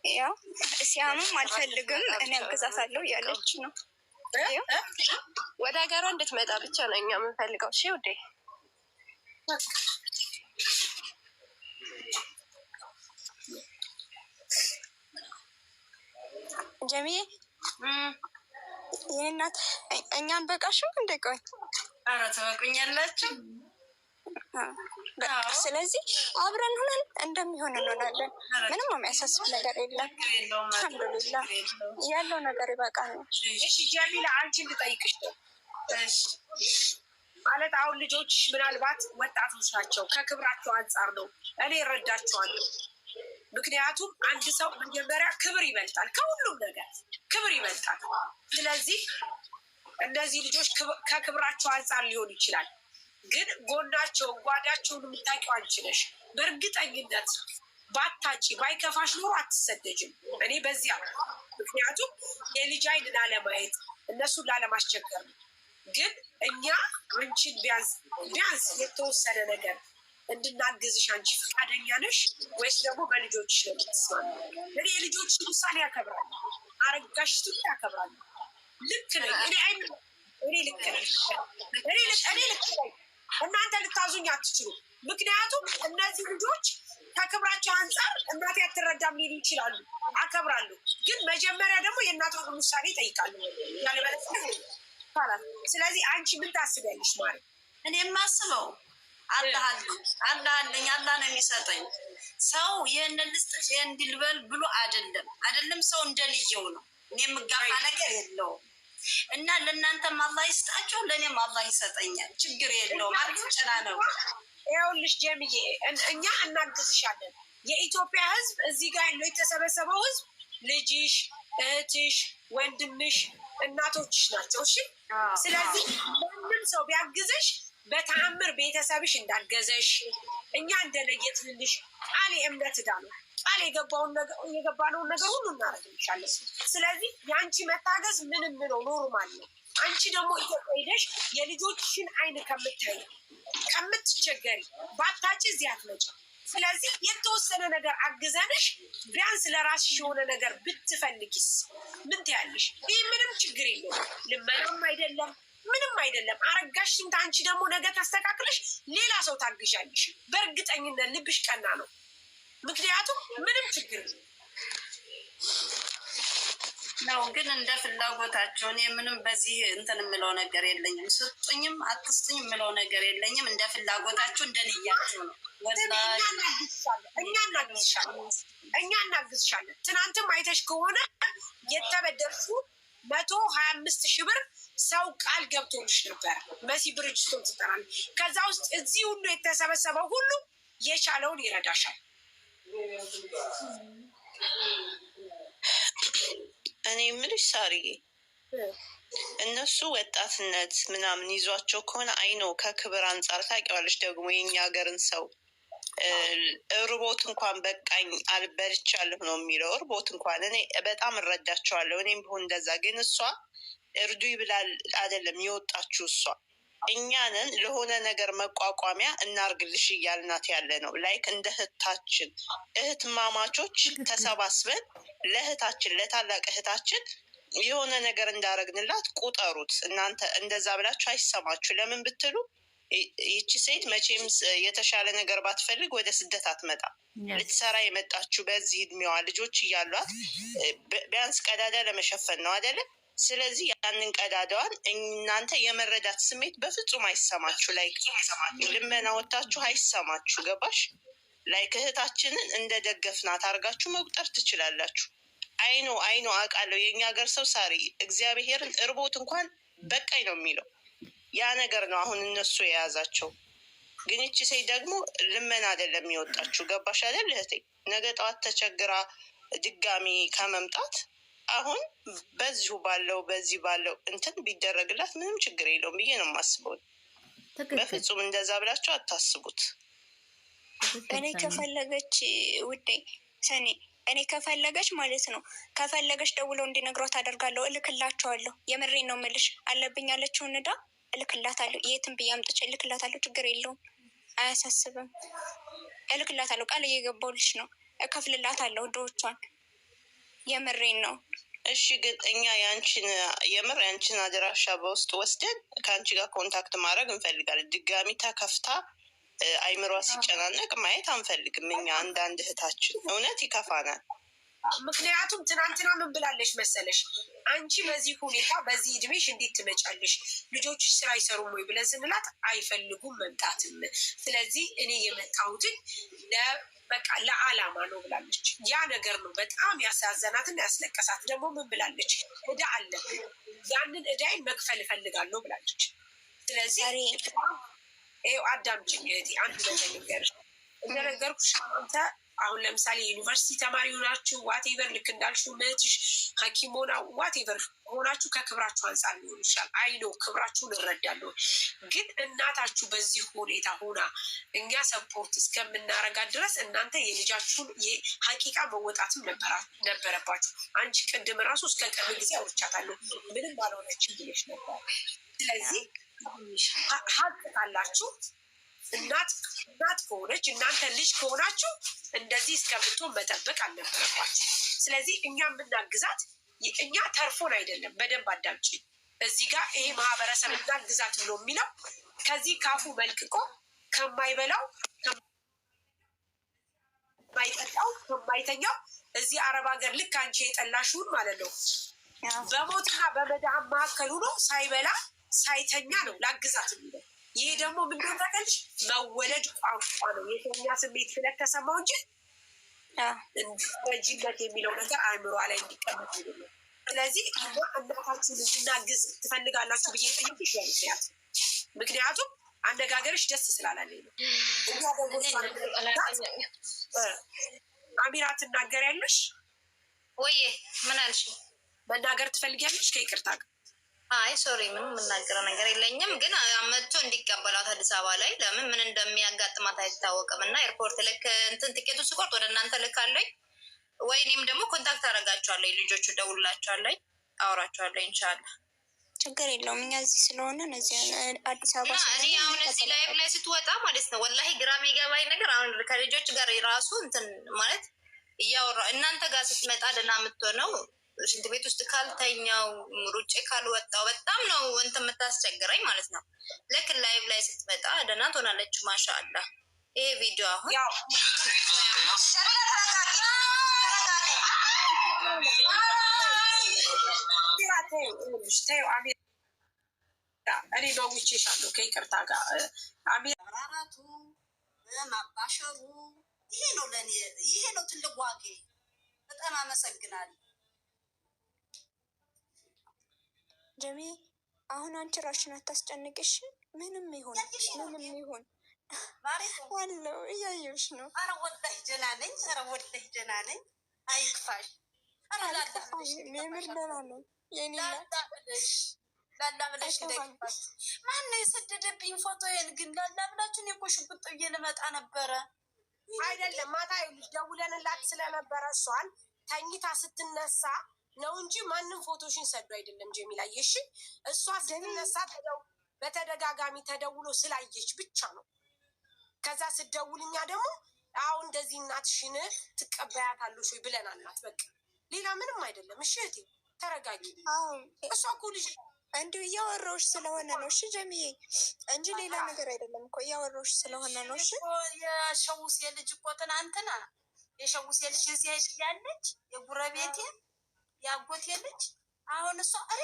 ያው ሲያምም አልፈልግም እኔ አግዛታለሁ እያለች ነው። ወደ ሀገሯ እንድትመጣ ብቻ ነው እኛ የምንፈልገው። እሺ ውዴ ጀሚዬ ይህናት እኛም በቃሽም እንደ ቆይ ኧረ ትበቁኛላችሁ። ስለዚህ አብረን ሆነን እንደሚሆን እንሆናለን። ምንም የሚያሳስብ ነገር የለም። አልሐምዱሊላህ ያለው ነገር ይበቃል ነው። እሺ ጀሚላ አንቺ እንድጠይቅሽ ነው ማለት አሁን ልጆች ምናልባት ወጣቶች ናቸው። ከክብራቸው አንጻር ነው እኔ እረዳቸዋለሁ። ምክንያቱም አንድ ሰው መጀመሪያ ክብር ይበልጣል፣ ከሁሉም ነገር ክብር ይበልጣል። ስለዚህ እነዚህ ልጆች ከክብራቸው አንጻር ሊሆን ይችላል። ግን ጎናቸውን ጓዳቸውን የምታውቂው አንቺ ነሽ። በእርግጠኝነት ባታጪ ባይከፋሽ ኖሮ አትሰደጅም። እኔ በዚያ ምክንያቱም የልጅ አይን ላለማየት እነሱን ላለማስቸገር ነው። ግን እኛ አንቺን ቢያንስ የተወሰነ ነገር እንድናግዝሽ አንቺ ፈቃደኛ ነሽ ወይስ ደግሞ በልጆችሽ ነው የምትስማሚ? እኔ የልጆችሽን ውሳኔ ያከብራለሁ። አረጋሽ ስትል ያከብራለሁ። ልክ ነኝ እኔ ልክ ነኝ። እኔ ልክ ነኝ። እናንተ ልታዙኝ አትችሉ። ምክንያቱም እነዚህ ልጆች ከክብራቸው አንጻር እናቴ አትረዳም ሊሉ ይችላሉ። አከብራለሁ። ግን መጀመሪያ ደግሞ የእናቷን ውሳኔ ይጠይቃሉ። ያለበለዚያ ስለዚህ አንቺ ምን ታስቢያለሽ ማለት? እኔ የማስበው አላህ አለኝ፣ አላህ ነው የሚሰጠኝ። ሰው ይህንን ልስጥሽ ይህን እንዲልበል ብሎ አይደለም ሰው እንደልየው ነው። እኔ የምጋፋ ነገር የለውም እና ለእናንተም አላህ ይስጣችሁ፣ ለእኔም አላህ ይሰጠኛል። ችግር የለውም። አልጭና ነው። ይኸውልሽ ጀምዬ እኛ እናግዝሻለን። የኢትዮጵያ ሕዝብ እዚህ ጋር ያለው የተሰበሰበው ሕዝብ ልጅሽ፣ እህትሽ፣ ወንድምሽ፣ እናቶችሽ ናቸው። እሺ ስለዚህ ማንም ሰው ቢያግዝሽ በተአምር ቤተሰብሽ እንዳገዘሽ እኛ እንደለየትልልሽ ቃል የእምነት ዕዳ ነው። ቃል የገባነውን ነገር ሁሉ እናደርግልሻለን። ስለዚህ የአንቺ መታገዝ ምንም ነው ኖርማል ነው። አንቺ ደግሞ ኢትዮጵያ ሄደሽ የልጆችሽን አይን ከምታይ ከምትቸገሪ ባታጭ እዚህ አትመጭም። ስለዚህ የተወሰነ ነገር አግዘንሽ ቢያንስ ለራስሽ የሆነ ነገር ብትፈልጊስ ምን ትያለሽ? ይህ ምንም ችግር የለውም። ልመናም አይደለም ምንም አይደለም። አረጋሽ ስንት አንቺ ደግሞ ነገ ታስተካክለሽ ሌላ ሰው ታግዣለሽ። በእርግጠኝነት ልብሽ ቀና ነው። ምክንያቱም ምንም ችግር ነው። ግን እንደ ፍላጎታቸው እኔ ምንም በዚህ እንትን የምለው ነገር የለኝም። ስጡኝም አትስጡኝ የምለው ነገር የለኝም። እንደ ፍላጎታቸው እንደ ንያቸው ነው። እኛ እናግዝሻለን። ትናንትም አይተሽ ከሆነ የተበደርሹ 125,000 ብር ሰው ቃል ገብቶልሽ ነበር። መሲ ብርጅስቶን ትጠራል። ከዛ ውስጥ እዚህ ሁሉ የተሰበሰበው ሁሉ የቻለውን ይረዳሻል። እኔ የምልሽ ሳርዬ እነሱ ወጣትነት ምናምን ይዟቸው ከሆነ አይኖ ከክብር አንጻር ታውቂዋለሽ። ደግሞ የኛ ሀገርን ሰው እርቦት እንኳን በቃኝ አልበልቻለሁ ነው የሚለው። እርቦት እንኳን እኔ በጣም እረዳቸዋለሁ። እኔም ቢሆን እንደዛ። ግን እሷ እርዱ ይብላል አይደለም የወጣችሁ እሷ እኛንን ለሆነ ነገር መቋቋሚያ እናርግልሽ እያልናት ያለ ነው። ላይክ እንደ እህት ማማቾች ተሰባስበን ለእህታችን ለታላቅ እህታችን የሆነ ነገር እንዳረግንላት ቁጠሩት። እናንተ እንደዛ ብላችሁ አይሰማችሁ። ለምን ብትሉ ይቺ ሴት መቼም የተሻለ ነገር ባትፈልግ ወደ ስደት አትመጣም። ልትሰራ የመጣችሁ በዚህ እድሜዋ ልጆች እያሏት ቢያንስ ቀዳዳ ለመሸፈን ነው አይደለ? ስለዚህ ያንን ቀዳዳዋን እናንተ የመረዳት ስሜት በፍጹም አይሰማችሁ። ላይ ልመና ወታችሁ አይሰማችሁ። ገባሽ? ላይ እህታችንን እንደ ደገፍናት አድርጋችሁ መቁጠር ትችላላችሁ። አይኖ አውቃለሁ። የእኛ ሀገር ሰው ሳሪ እግዚአብሔርን እርቦት እንኳን በቃኝ ነው የሚለው። ያ ነገር ነው አሁን እነሱ የያዛቸው። ግን ይቺ ሴት ደግሞ ልመና አይደለም የሚወጣችሁ። ገባሽ አይደል እህቴ? ነገ ጠዋት ተቸግራ ድጋሚ ከመምጣት አሁን በዚህ ባለው እንትን ቢደረግላት ምንም ችግር የለውም ብዬ ነው የማስበው። በፍጹም እንደዛ ብላችሁ አታስቡት። እኔ ከፈለገች ውዴ ሰኔ እኔ ከፈለገች ማለት ነው ከፈለገች ደውለው እንዲነግሯት አደርጋለሁ። እልክላቸዋለሁ። የምሬን ነው የምልሽ። አለብኝ ያለችውን ዕዳ እልክላታለሁ። የትም ብዬ አምጥቼ እልክላታለሁ። ችግር የለውም፣ አያሳስብም። እልክላታለሁ። ቃል እየገባሁልሽ ነው። እከፍልላታለሁ ዕዳዎቿን። የምሬን ነው። እሺ፣ ግን እኛ ያንቺን አድራሻ በውስጥ ወስደን ከአንቺ ጋር ኮንታክት ማድረግ እንፈልጋለን። ድጋሚ ተከፍታ አይምሯ ሲጨናነቅ ማየት አንፈልግም። እኛ አንዳንድ እህታችን እውነት ይከፋናል። ምክንያቱም ትናንትና ምን ብላለች መሰለሽ? አንቺ በዚህ ሁኔታ በዚህ እድሜሽ እንዴት ትመጫለሽ? ልጆች ስራ አይሰሩም ወይ ብለን ስንላት አይፈልጉም መምጣትም። ስለዚህ እኔ የመጣሁትን በቃ ለዓላማ ነው ብላለች። ያ ነገር ነው በጣም ያሳዘናትና ያስለቀሳት። ደግሞ ምን ብላለች? ዕዳ አለብን፣ ያንን ዕዳይን መክፈል እፈልጋለሁ ብላለች። ስለዚህ ይኸው አዳምጪኝ እህቴ፣ አንድ ነገር ልንገርሽ። እንደነገርኩሽ አንተ አሁን ለምሳሌ ዩኒቨርሲቲ ተማሪ ሆናችሁ ዋቴቨር፣ ልክ እንዳልሽው እህትሽ ሐኪም ሆና ዋቴቨር ሆናችሁ ከክብራችሁ አንጻር ሊሆን ይችላል። አይኖ ክብራችሁን እረዳለሁ። ግን እናታችሁ በዚህ ሁኔታ ሆና እኛ ሰፖርት እስከምናረጋት ድረስ እናንተ የልጃችሁን ሀቂቃ መወጣትም ነበረባችሁ። አንቺ ቅድም ራሱ እስከ ቅርብ ጊዜ አውርቻታለሁ፣ ምንም ባልሆነችም ብለሽ ነበር። ስለዚህ ሀቅ ካላችሁ እናት ከሆነች እናንተ ልጅ ከሆናችሁ እንደዚህ እስከምትሆን መጠበቅ አልነበረባችሁ። ስለዚህ እኛ የምናግዛት እኛ ተርፎን አይደለም። በደንብ አዳምጪ። እዚህ ጋር ይሄ ማህበረሰብ እናግዛት ብሎ የሚለው ከዚህ ካፉ መልቅቆ ከማይበላው ከማይጠጣው ከማይተኛው እዚህ አረብ ሀገር ልክ አንቺ የጠላሽውን ማለት ነው በሞትና በመዳን መካከል ሆኖ ሳይበላ ሳይተኛ ነው ላግዛት የሚለው። ይሄ ደግሞ ምንድን ታውቂያለሽ? መወለድ ቋንቋ ነው። የተኛ ስሜት ስለተሰማው እንጂ ረጅነት የሚለው ነገር አእምሯ ላይ እንዲቀመጥ አይደለም። ስለዚህ እናታችሁን እንድናግዝ ትፈልጋላችሁ ብዬ ጠየቅሽ ምክንያት ምክንያቱም አነጋገርሽ ደስ ስላላለኝ ነው። አሚራ ትናገሪያለሽ ወይ? ምን አልሽ? መናገር ትፈልጊያለሽ? ከይቅርታ ጋር አይ ሶሪ፣ ምንም የምናገረው ነገር የለኝም። ግን መጥቶ እንዲቀበላት አዲስ አበባ ላይ ለምን ምን እንደሚያጋጥማት አይታወቅም። እና ኤርፖርት ልክ እንትን ትኬቱ ስቆርጥ ወደ እናንተ ልካለኝ ወይ እኔም ደግሞ ኮንታክት አደርጋቸዋለሁ። ልጆቹ ደውላቸዋለሁ፣ አውራቸዋለሁ። ኢንሻላህ ችግር የለውም። እኛ እዚህ ስለሆነ እዚህ አዲስ አበባ እኔ አሁን እዚህ ላይ ስትወጣ ማለት ነው ወላሂ ግራ የሚገባኝ ነገር አሁን ከልጆች ጋር ራሱ እንትን ማለት እያወራ እናንተ ጋር ስትመጣ ደህና የምትሆነው ሽንት ቤት ውስጥ ካልተኛው ሩጬ ካልወጣው በጣም ነው እንትን የምታስቸግረኝ ማለት ነው። ልክ ላይቭ ላይ ስትመጣ ደህና ትሆናለች። ማሻአላ ይሄ ቪዲዮ አሁን እኔ በውቼሻለሁ ከይቅርታ ጋር አሜራራቱ ማባሸሩ ይሄ ነው ለእኔ ይሄ ነው ትልቅ ዋጌ። በጣም አመሰግናለሁ። ጀሚ አሁን አንቺ ራሽን አታስጨንቅሽ። ምንም ይሁን ዋለው እያየሁሽ ነው። አረ ወላሂ ደህና ነኝ። አረ ወላሂ ደህና ነኝ። አይክፋሽ። አረ የምር ደህና ነኝ። የኔ ላላ ብለሽ ደግፋሽ። ማነው የሰደደብኝ ፎቶዬን ግን? ላላ ብላችሁ እኔ እኮ ሽጉጥ ብዬ ልመጣ ነበረ። አይደለም ማታ ይኸውልሽ ደውለንላት ስለነበረ እሷን ተኝታ ስትነሳ ነው እንጂ ማንም ፎቶሽን ሰዱ አይደለም። ጀሚላ የሽ እሷ ስትነሳ በተደጋጋሚ ተደውሎ ስላየች ብቻ ነው። ከዛ ስደውልኛ ደግሞ አሁን እንደዚህ እናትሽን ትቀበያታለሽ ወይ ብለን አላት። በቃ ሌላ ምንም አይደለም። እሺ እህቴ ተረጋጊ። እሷ እኮ ልጅ እንዲሁ እያወራሁሽ ስለሆነ ነው። እሺ ጀሚዬ እንጂ ሌላ ነገር አይደለም እኮ እያወራሁሽ ስለሆነ ነው። እሺ የሸውስ የልጅ እኮ ትናንትና የሸውስ የልጅ እዚህ አይደል ያለች የጉረቤቴ ያጎቴ ልጅ አሁን እሷ ኧረ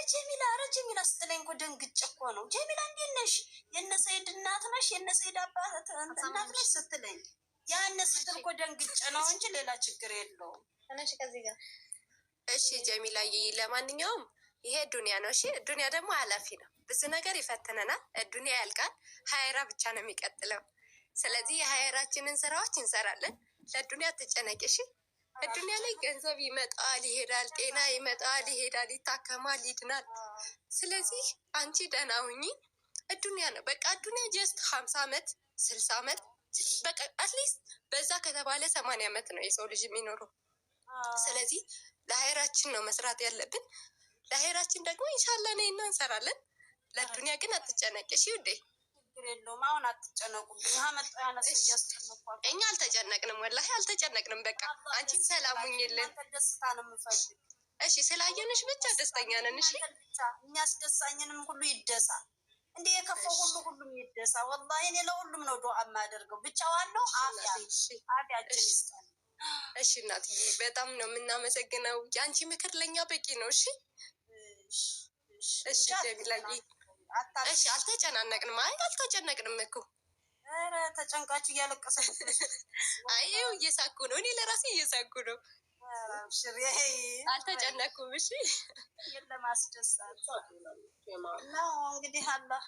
ጀሚላ ስትለኝ እኮ ደንግጬ እኮ ነው። ጀሚላ እንዴት ነሽ? የእነ ሰይድ እናት ነሽ? የእነ ሰይድ አባት እናት ነሽ ስትለኝ ያን ስትል እኮ ደንግጬ ነው እንጂ ሌላ ችግር የለውም። እሺ ጀሚላዬ፣ ለማንኛውም ይሄ ዱኒያ ነው። እሺ ዱኒያ ደግሞ ኃላፊ ነው። ብዙ ነገር ይፈትነናል። ዱኒያ ያልቃል። ሀይራ ብቻ ነው የሚቀጥለው። ስለዚህ የሀይራችንን ስራዎች እንሰራለን። ለዱኒያ ትጨነቂ። እሺ ዱኒያ ላይ ገንዘብ ይመጣል ይሄዳል፣ ጤና ይመጣል ይሄዳል፣ ይታከማል ይድናል። ስለዚህ አንቺ ደህና ሁኚ። ዱኒያ ነው በቃ። ዱኒያ ጀስት 50 ዓመት 60 ዓመት በቃ አትሊስት በዛ ከተባለ 80 ዓመት ነው የሰው ልጅ የሚኖረው። ስለዚህ ለሀይራችን ነው መስራት ያለብን። ለሀይራችን ደግሞ ኢንሻላህ ነይና እንሰራለን። ለዱኒያ ግን አትጨነቂ እሺ ውዴ። ችግር የለውም። አሁን አትጨነቁብኝ። እኛ አልተጨነቅንም፣ ወላሂ አልተጨነቅንም። በቃ አንቺን ሰላም ሁኚልን። ደስታ ነው የምፈልግ። እሺ ስላየንሽ ብቻ ደስተኛ ነን። እሺ የሚያስደሳኝንም ሁሉ ይደሳ። እንደ የከፋው ሁሉም ይደሳ። ወላሂ እኔ ለሁሉም ነው ዱዓ የማደርገው። ብቻ ዋናው አፍያችን ይስጠን። እሺ እናትዬ በጣም ነው የምናመሰግነው። የአንቺ ምክር ለእኛ በቂ ነው። እሺ እሺ ጀሚላዬ፣ እሺ አልተጨናነቅንም። አይ አልተጨነቅንም እኮ። ኧረ ተጨንቃችሁ እያለቀሳችሁ። አይ እየሳኩ ነው፣ እኔ ለራሴ እየሳኩ ነው። አልተጨነኩም። እሺ ለማስደሳት እና እንግዲህ አላህ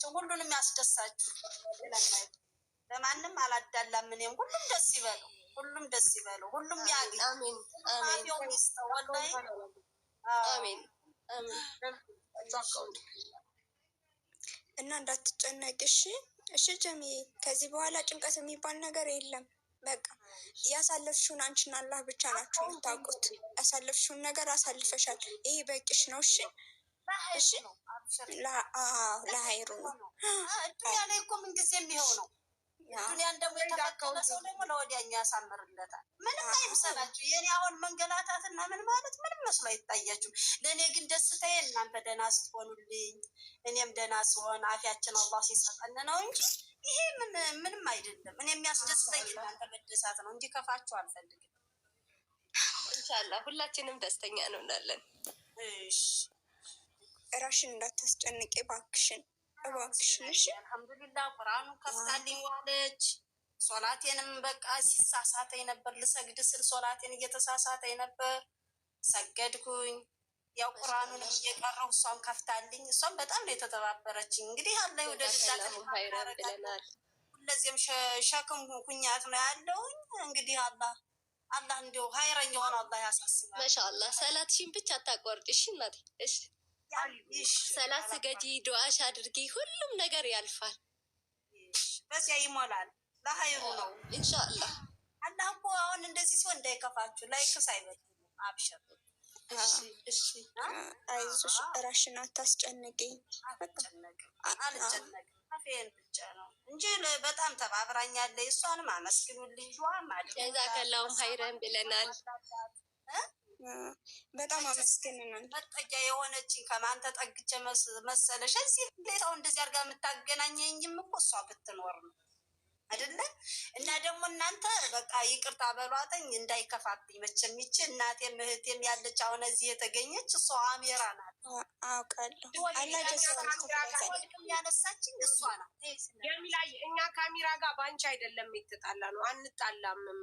ሁሉንም ያስደሳችሁ። ለማንም አላዳላም። እኔም ሁሉም ደስ ይበለው፣ ሁሉም ደስ ይበለው፣ ሁሉም ያግኝ። አሜን አሜን ይስተው። ወላሂ አሜን አሜን። እና እንዳትጨነቂ እሺ። እሺ ጀሚዬ፣ ከዚህ በኋላ ጭንቀት የሚባል ነገር የለም። በቃ ያሳለፍሽውን አንቺና አላህ ብቻ ናችሁ የምታውቁት። ያሳለፍሽውን ነገር አሳልፈሻል። ይሄ በቂሽ ነው። እሺ እሺ፣ ለሀይሩ ነው። ዱኒያ ላይ እኮ ምንጊዜ የሚሆነው ዱኒያን ደግሞ የተፈቀደ ሰው ደግሞ ለወዲያኛው ያሳምርለታል። ምንም አይምሰላችሁ። የኔ አሁን መንገላታትና ምን ማለት ምንም መስሎ አይታያችሁም። ለእኔ ግን ደስታዬ እናንተ ደህና ስትሆኑልኝ፣ እኔም ደህና ስሆን አፊያችን አላህ ሲሰጠን ነው እንጂ ይሄ ምንም አይደለም። እኔ የሚያስደስተኝ እናንተ መደሳት ነው እንጂ ከፋችሁ አልፈልግም። ኢንሻላህ ሁላችንም ደስተኛ እንሆናለን። እሺ እራሽን እንዳታስጨንቂ እባክሽን፣ እባክሽን። እሺ አልሐምዱሊላህ ቁርአኑ ከፍታልኝ ዋለች። ሶላቴንም በቃ ሲሳሳተኝ ነበር፣ ልሰግድ ስል ሶላቴን እየተሳሳተኝ ነበር። ሰገድኩኝ። ያው ቁርአኑንም እየቀረው እሷም ከፍታልኝ። እሷም በጣም ነው የተተባበረችኝ። እንግዲህ አላህ ይወደድላት ብለናል። ሁለዚህም ሸክም ኩኛት ነው ያለውኝ። እንግዲህ አላህ እንዲሁ ሀይረኛ የሆነ አላህ ያሳስባል። ማሻአላህ ሰላትሽን ብቻ አታቋርጪ እሺ እናቴ። እሺ ሰላት ስገጂ፣ ዱዓሽ አድርጊ። ሁሉም ነገር ያልፋል፣ በዚያ ይሞላል። ለሀይሩ ነው ኢንሻአላህ። አላህ እኮ አሁን እንደዚህ ሲሆን እንዳይከፋችሁ፣ ላይክስ አይበትም። አብሽር እሺ፣ አይዞሽ፣ እራሽን አታስጨንቂኝ። አልጨነቅም፣ አፌን ብቻ ነው እንጂ በጣም ተባብራኛለች። እሷንም አመስግኑልኝ። ዱዓ ማለት ጀዛከላሁም ሀይረን ብለናል። በጣም አመስግንናል። መጠጊያ የሆነችኝ ከማን ተጠግቼ መሰለሽ? እዚህ ሰው እንደዚህ አድርጋ የምታገናኘኝም እኮ እሷ ብትኖር ነው አይደለ? እና ደግሞ እናንተ በቃ ይቅርታ በሏተኝ እንዳይከፋብኝ። መቼም ይቺ እናቴም እህቴም ያለች አሁን እዚህ የተገኘች እሷ አሜራ ናት። አውቃለሁ። ያነሳችኝ እሷ ናት። ጀሚላዬ፣ እኛ ካሜራ ጋር በአንቺ አይደለም የተጣላ ነው፣ አንጣላምም።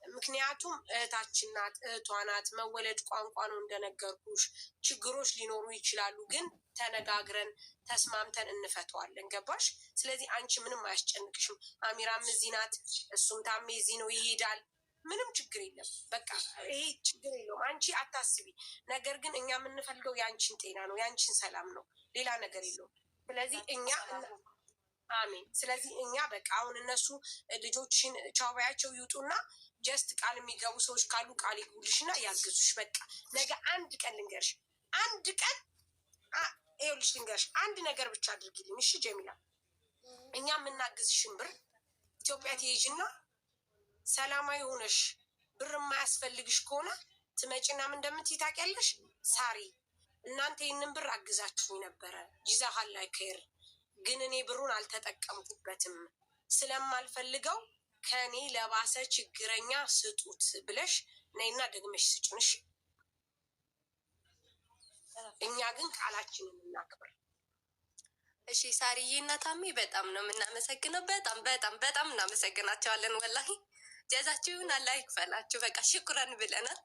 ምክንያቱም እህታችን ናት፣ እህቷ ናት። መወለድ ቋንቋ ነው እንደነገርኩሽ። ችግሮች ሊኖሩ ይችላሉ፣ ግን ተነጋግረን ተስማምተን እንፈተዋለን። ገባሽ? ስለዚህ አንቺ ምንም አያስጨንቅሽም። አሚራም እዚህ ናት፣ እሱም ታሜ እዚህ ነው፣ ይሄዳል። ምንም ችግር የለም። በቃ ይሄ ችግር የለውም። አንቺ አታስቢ። ነገር ግን እኛ የምንፈልገው የአንቺን ጤና ነው፣ የአንቺን ሰላም ነው፣ ሌላ ነገር የለውም። ስለዚህ እኛ አሜን። ስለዚህ እኛ በቃ አሁን እነሱ ልጆችን ቻው ባያቸው ይውጡና ጀስት ቃል የሚገቡ ሰዎች ካሉ ቃል ይጉልሽ እና ያግዙሽ። በቃ ነገ አንድ ቀን ልንገርሽ፣ አንድ ቀን ይኸውልሽ ልንገርሽ፣ አንድ ነገር ብቻ አድርጊልኝ እሺ ጀሚላ። እኛ የምናግዝሽን ብር ኢትዮጵያ ትሄጂና ሰላማዊ ሆነሽ ብር የማያስፈልግሽ ከሆነ ትመጪና ምን እንደምትይ ታውቂያለሽ? ሳሪ እናንተ ይህንን ብር አግዛችሁኝ ነበረ ጂዛሃል ኸይር፣ ግን እኔ ብሩን አልተጠቀምኩበትም ስለማልፈልገው ከኔ ለባሰ ችግረኛ ስጡት ብለሽ ነይና ደግመሽ ስጭንሽ። እኛ ግን ቃላችንን እናክብር። እሺ ሳሪዬ እና ታሜ በጣም ነው የምናመሰግነው። በጣም በጣም በጣም እናመሰግናቸዋለን። ወላሂ ጀዛችሁን አላህ ይክፈላችሁ። በቃ ሽኩረን ብለናል።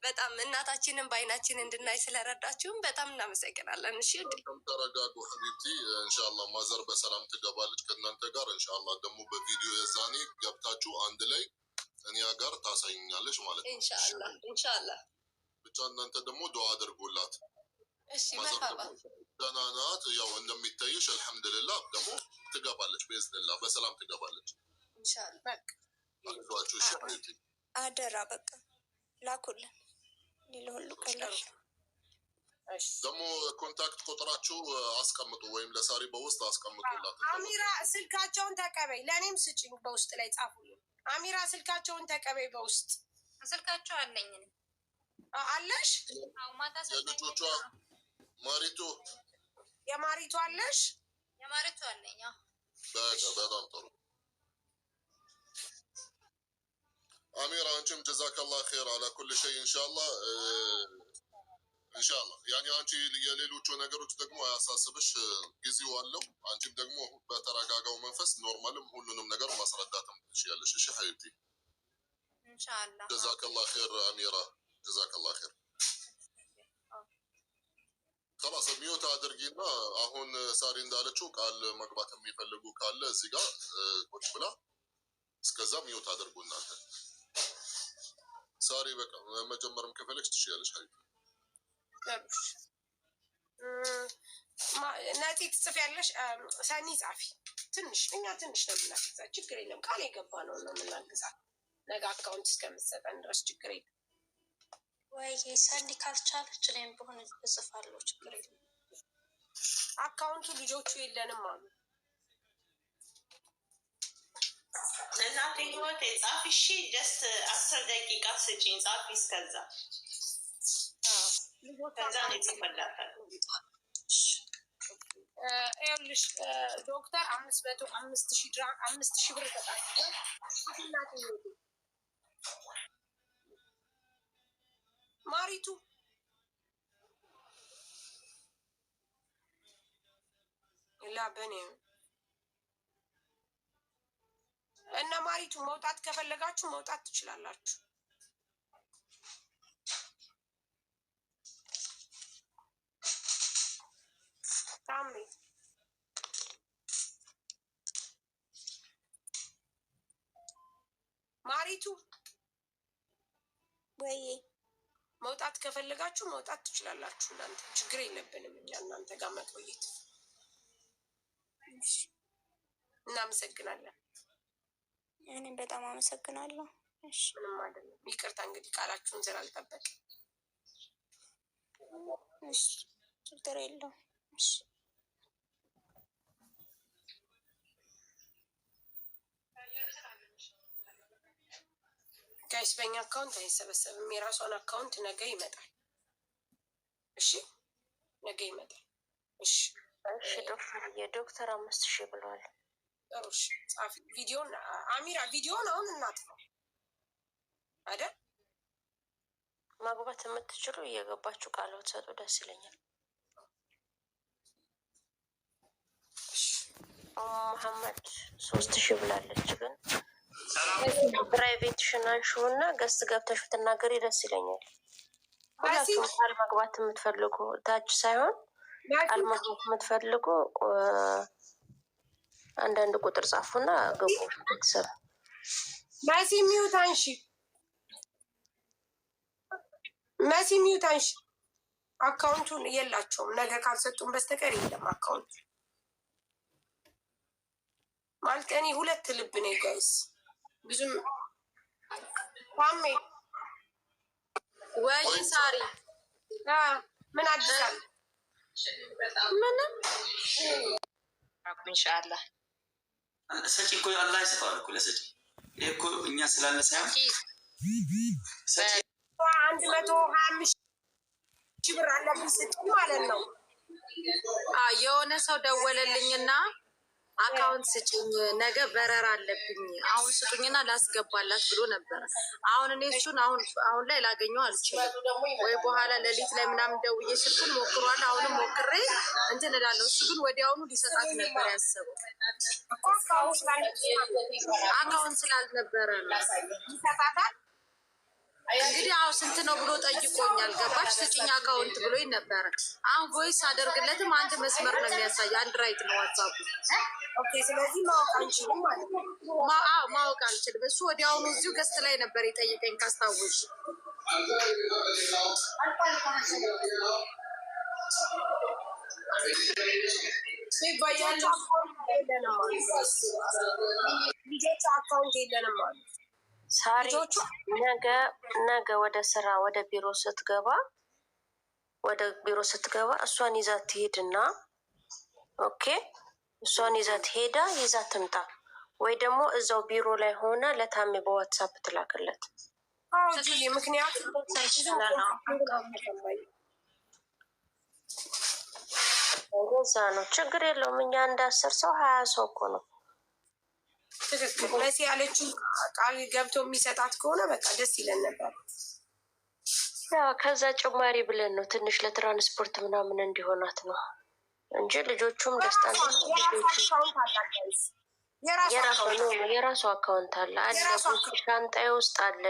በጣም እናታችንን በአይናችን እንድናይ ስለረዳችሁም በጣም እናመሰግናለን። እሺ ተረጋጉ ሀቢብቲ። እንሻላ ማዘር በሰላም ትገባለች ከእናንተ ጋር። እንሻላ ደግሞ በቪዲዮ የዛኔ ገብታችሁ አንድ ላይ እኔ ጋር ታሳይኛለች ማለት ነው። ኢንሻአላህ ኢንሻአላህ። ብቻ እናንተ ደግሞ ዱዓ አድርጉላት። እሺ መርሐባ። ደህና ናት። ያው እንደሚታይሽ አልሐምዱሊላህ ደግሞ ትገባለች በኢዝኒላህ በሰላም ትገባለች ኢንሻአላህ። አይዟችሁ። እሺ ሀቢብቲ አደራ በቃ ላኩልን። ሁሉ ቀላል ደግሞ ኮንታክት ቁጥራችሁ አስቀምጡ፣ ወይም ለሳሪ በውስጥ አስቀምጡላት። አሚራ ስልካቸውን ተቀበይ፣ ለእኔም ስጭኝ፣ በውስጥ ላይ ጻፉልኝ። አሚራ ስልካቸውን ተቀበይ በውስጥ። ስልካቸው አለኝ አለሽ? የልጆቿ ማሪቱ የማሪቱ አለሽ? የማሪቱ አለኝ። በጣም ጥሩ አሚራ፣ አንቺም ጀዛከላህ ኸይር አላ ኩል ሸይ። ኢንሻአላህ ያኔ አንቺ የሌሎቹ ነገሮች ደግሞ አያሳስብሽ፣ ጊዜው አለው። አንቺም ደግሞ በተረጋጋው መንፈስ ኖርማልም ሁሉንም ነገር ማስረዳትም ትችያለሽ። እሺ ሀይብቲ ኢንሻአላህ። ጀዛከላህ ኸይር አሚራ፣ ጀዛከላህ ኸይር። خلاص ሚውት አድርጊና አሁን ሳሪ እንዳለችው ቃል መግባት የሚፈልጉ ካለ እዚህ ጋር ቁጭ ብላ እስከዛ ሚውት አድርጉ እናንተ። ሳሪ በቃ መጀመርም ከፈለግሽ ትችያለሽ ሀይብቲ። ነፂ ትጽፊያለሽ፣ ሰኒ ጻፊ። ትንሽ እኛ ትንሽ ነው የምናግዛት፣ ችግር የለም። ቃል የገባ ነው የምናግዛት። ነገ አካውንት እስከምትሰጠን ድረስ ችግር የለም። ወይ ሰኒ ካልቻለች እኔም ብሆን እጽፋለሁ፣ ችግር የለም። አካውንቱ ልጆቹ የለንም አሉ። እናቴ ህይወቴ ጻፊ። እሺ ጀስት 10 ደቂቃ ስጪኝ ጻፊ። እስከዛ ከዛ ነው ይፈላታል። ይኸውልሽ ዶክተር 500,000 ብር ተጣጣ ማሪቱ ላበኔ እና ማሪቱ መውጣት ከፈለጋችሁ መውጣት ትችላላችሁ። ታሜ ማሪቱ ወይ መውጣት ከፈለጋችሁ መውጣት ትችላላችሁ። እናንተ ችግር የለብንም እኛ እናንተ ጋር መቆየት። እናመሰግናለን። እኔም በጣም አመሰግናለሁ። እሺ ምንም አይደለም። ይቅርታ እንግዲህ ቃላችሁን ስላልጠበቅ። እሺ ችግር የለውም። እሺ ጋይስ በእኛ አካውንት አይሰበሰብም። የራሷን አካውንት ነገ ይመጣል። እሺ ነገ ይመጣል። እሺ እሺ ዶክተር 5,000 ብለዋል። ጥሩ እሺ ጻፊ። ቪዲዮን አሚራ ቪዲዮን አሁን እናጥፋው አይደል? ማግባት የምትችሉ እየገባችሁ ቃል ብትሰጡ ደስ ይለኛል። መሐመድ 3,000 ብላለች። ግን ፕራይቬት ሽናንሽው እና ገስት ገብተሽ ብትናገሪ ደስ ይለኛል። ሁላችሁም ቃል መግባት የምትፈልጉ ታች ሳይሆን ቃል መግባት የምትፈልጉ አንዳንድ ቁጥር ጻፉና ገቡ። ቤተሰብ መሲ ሚዩት አንሺ፣ መሲ ሚዩት አንሺ። አካውንቱን የላቸውም ነገ ካልሰጡን በስተቀር የለም አካውንቱ ማለት። እኔ ሁለት ልብ ነኝ ጋይስ ብዙም ታሜ ወይ ሳሪ ምን አዲሳል? ምንም ኢንሻአላህ ሰጪ እኮ አላህ ይሰጠዋል እኮ ለሰጪ። ይሄ እኮ እኛ ስላለ ሳይሆን ሰጪ 125 ብር አለብኝ ስትይ ማለት ነው። የሆነ ሰው ደወለልኝና አካውንት ስጭኝ፣ ነገ በረራ አለብኝ፣ አሁን ስጡኝና ላስገባላት ብሎ ነበረ። አሁን እኔ እሱን አሁን ላይ ላገኘው አልችልም። ወይ በኋላ ሌሊት ላይ ምናምን ደውዬ ስልኩን ሞክሯል። አሁንም ሞክሬ እንትን እላለሁ። እሱ ግን ወዲያውኑ ሊሰጣት ነበር ያሰበው። አካውንት ስላልነበረ ነው። ይሰጣታል እንግዲህ አሁን ስንት ነው ብሎ ጠይቆኛል። ገባች? ስጭኝ አካውንት ብሎኝ ነበረ። አሁን ቮይስ አደርግለትም አንድ መስመር ነው የሚያሳይ፣ አንድ ራይት ነው ዋትሳፑ። ስለዚህ ማወቅ አንችልም ማለት ነው። ማወቅ አልችልም። እሱ ወዲያውኑ እዚሁ ገስት ላይ ነበር የጠየቀኝ ካስታወሽ። ልጆቹ አካውንት የለንም ማለት ሳሪ ነገ ወደ ስራ ወደ ቢሮ ስትገባ እሷን ይዛት ትሄድና ኦኬ፣ እሷን ይዛት ሄዳ ይዛት ትምጣ። ወይ ደግሞ እዛው ቢሮ ላይ ሆነ ለታሜ በዋትሳፕ ትላክለት። ምክንያቱም እዛ ነው ችግር የለውም። እኛ እንደ 10 ሰው 20 ሰው እኮ ነው። ትክክል መሲ ያለችው ቃል ገብቶ የሚሰጣት ከሆነ በቃ ደስ ይለን ነበር። ከዛ ጭማሪ ብለን ነው ትንሽ ለትራንስፖርት ምናምን እንዲሆናት ነው እንጂ ልጆቹም ደስታ የራሱ አካውንት አለ። ሻንጣዬ ውስጥ አለ።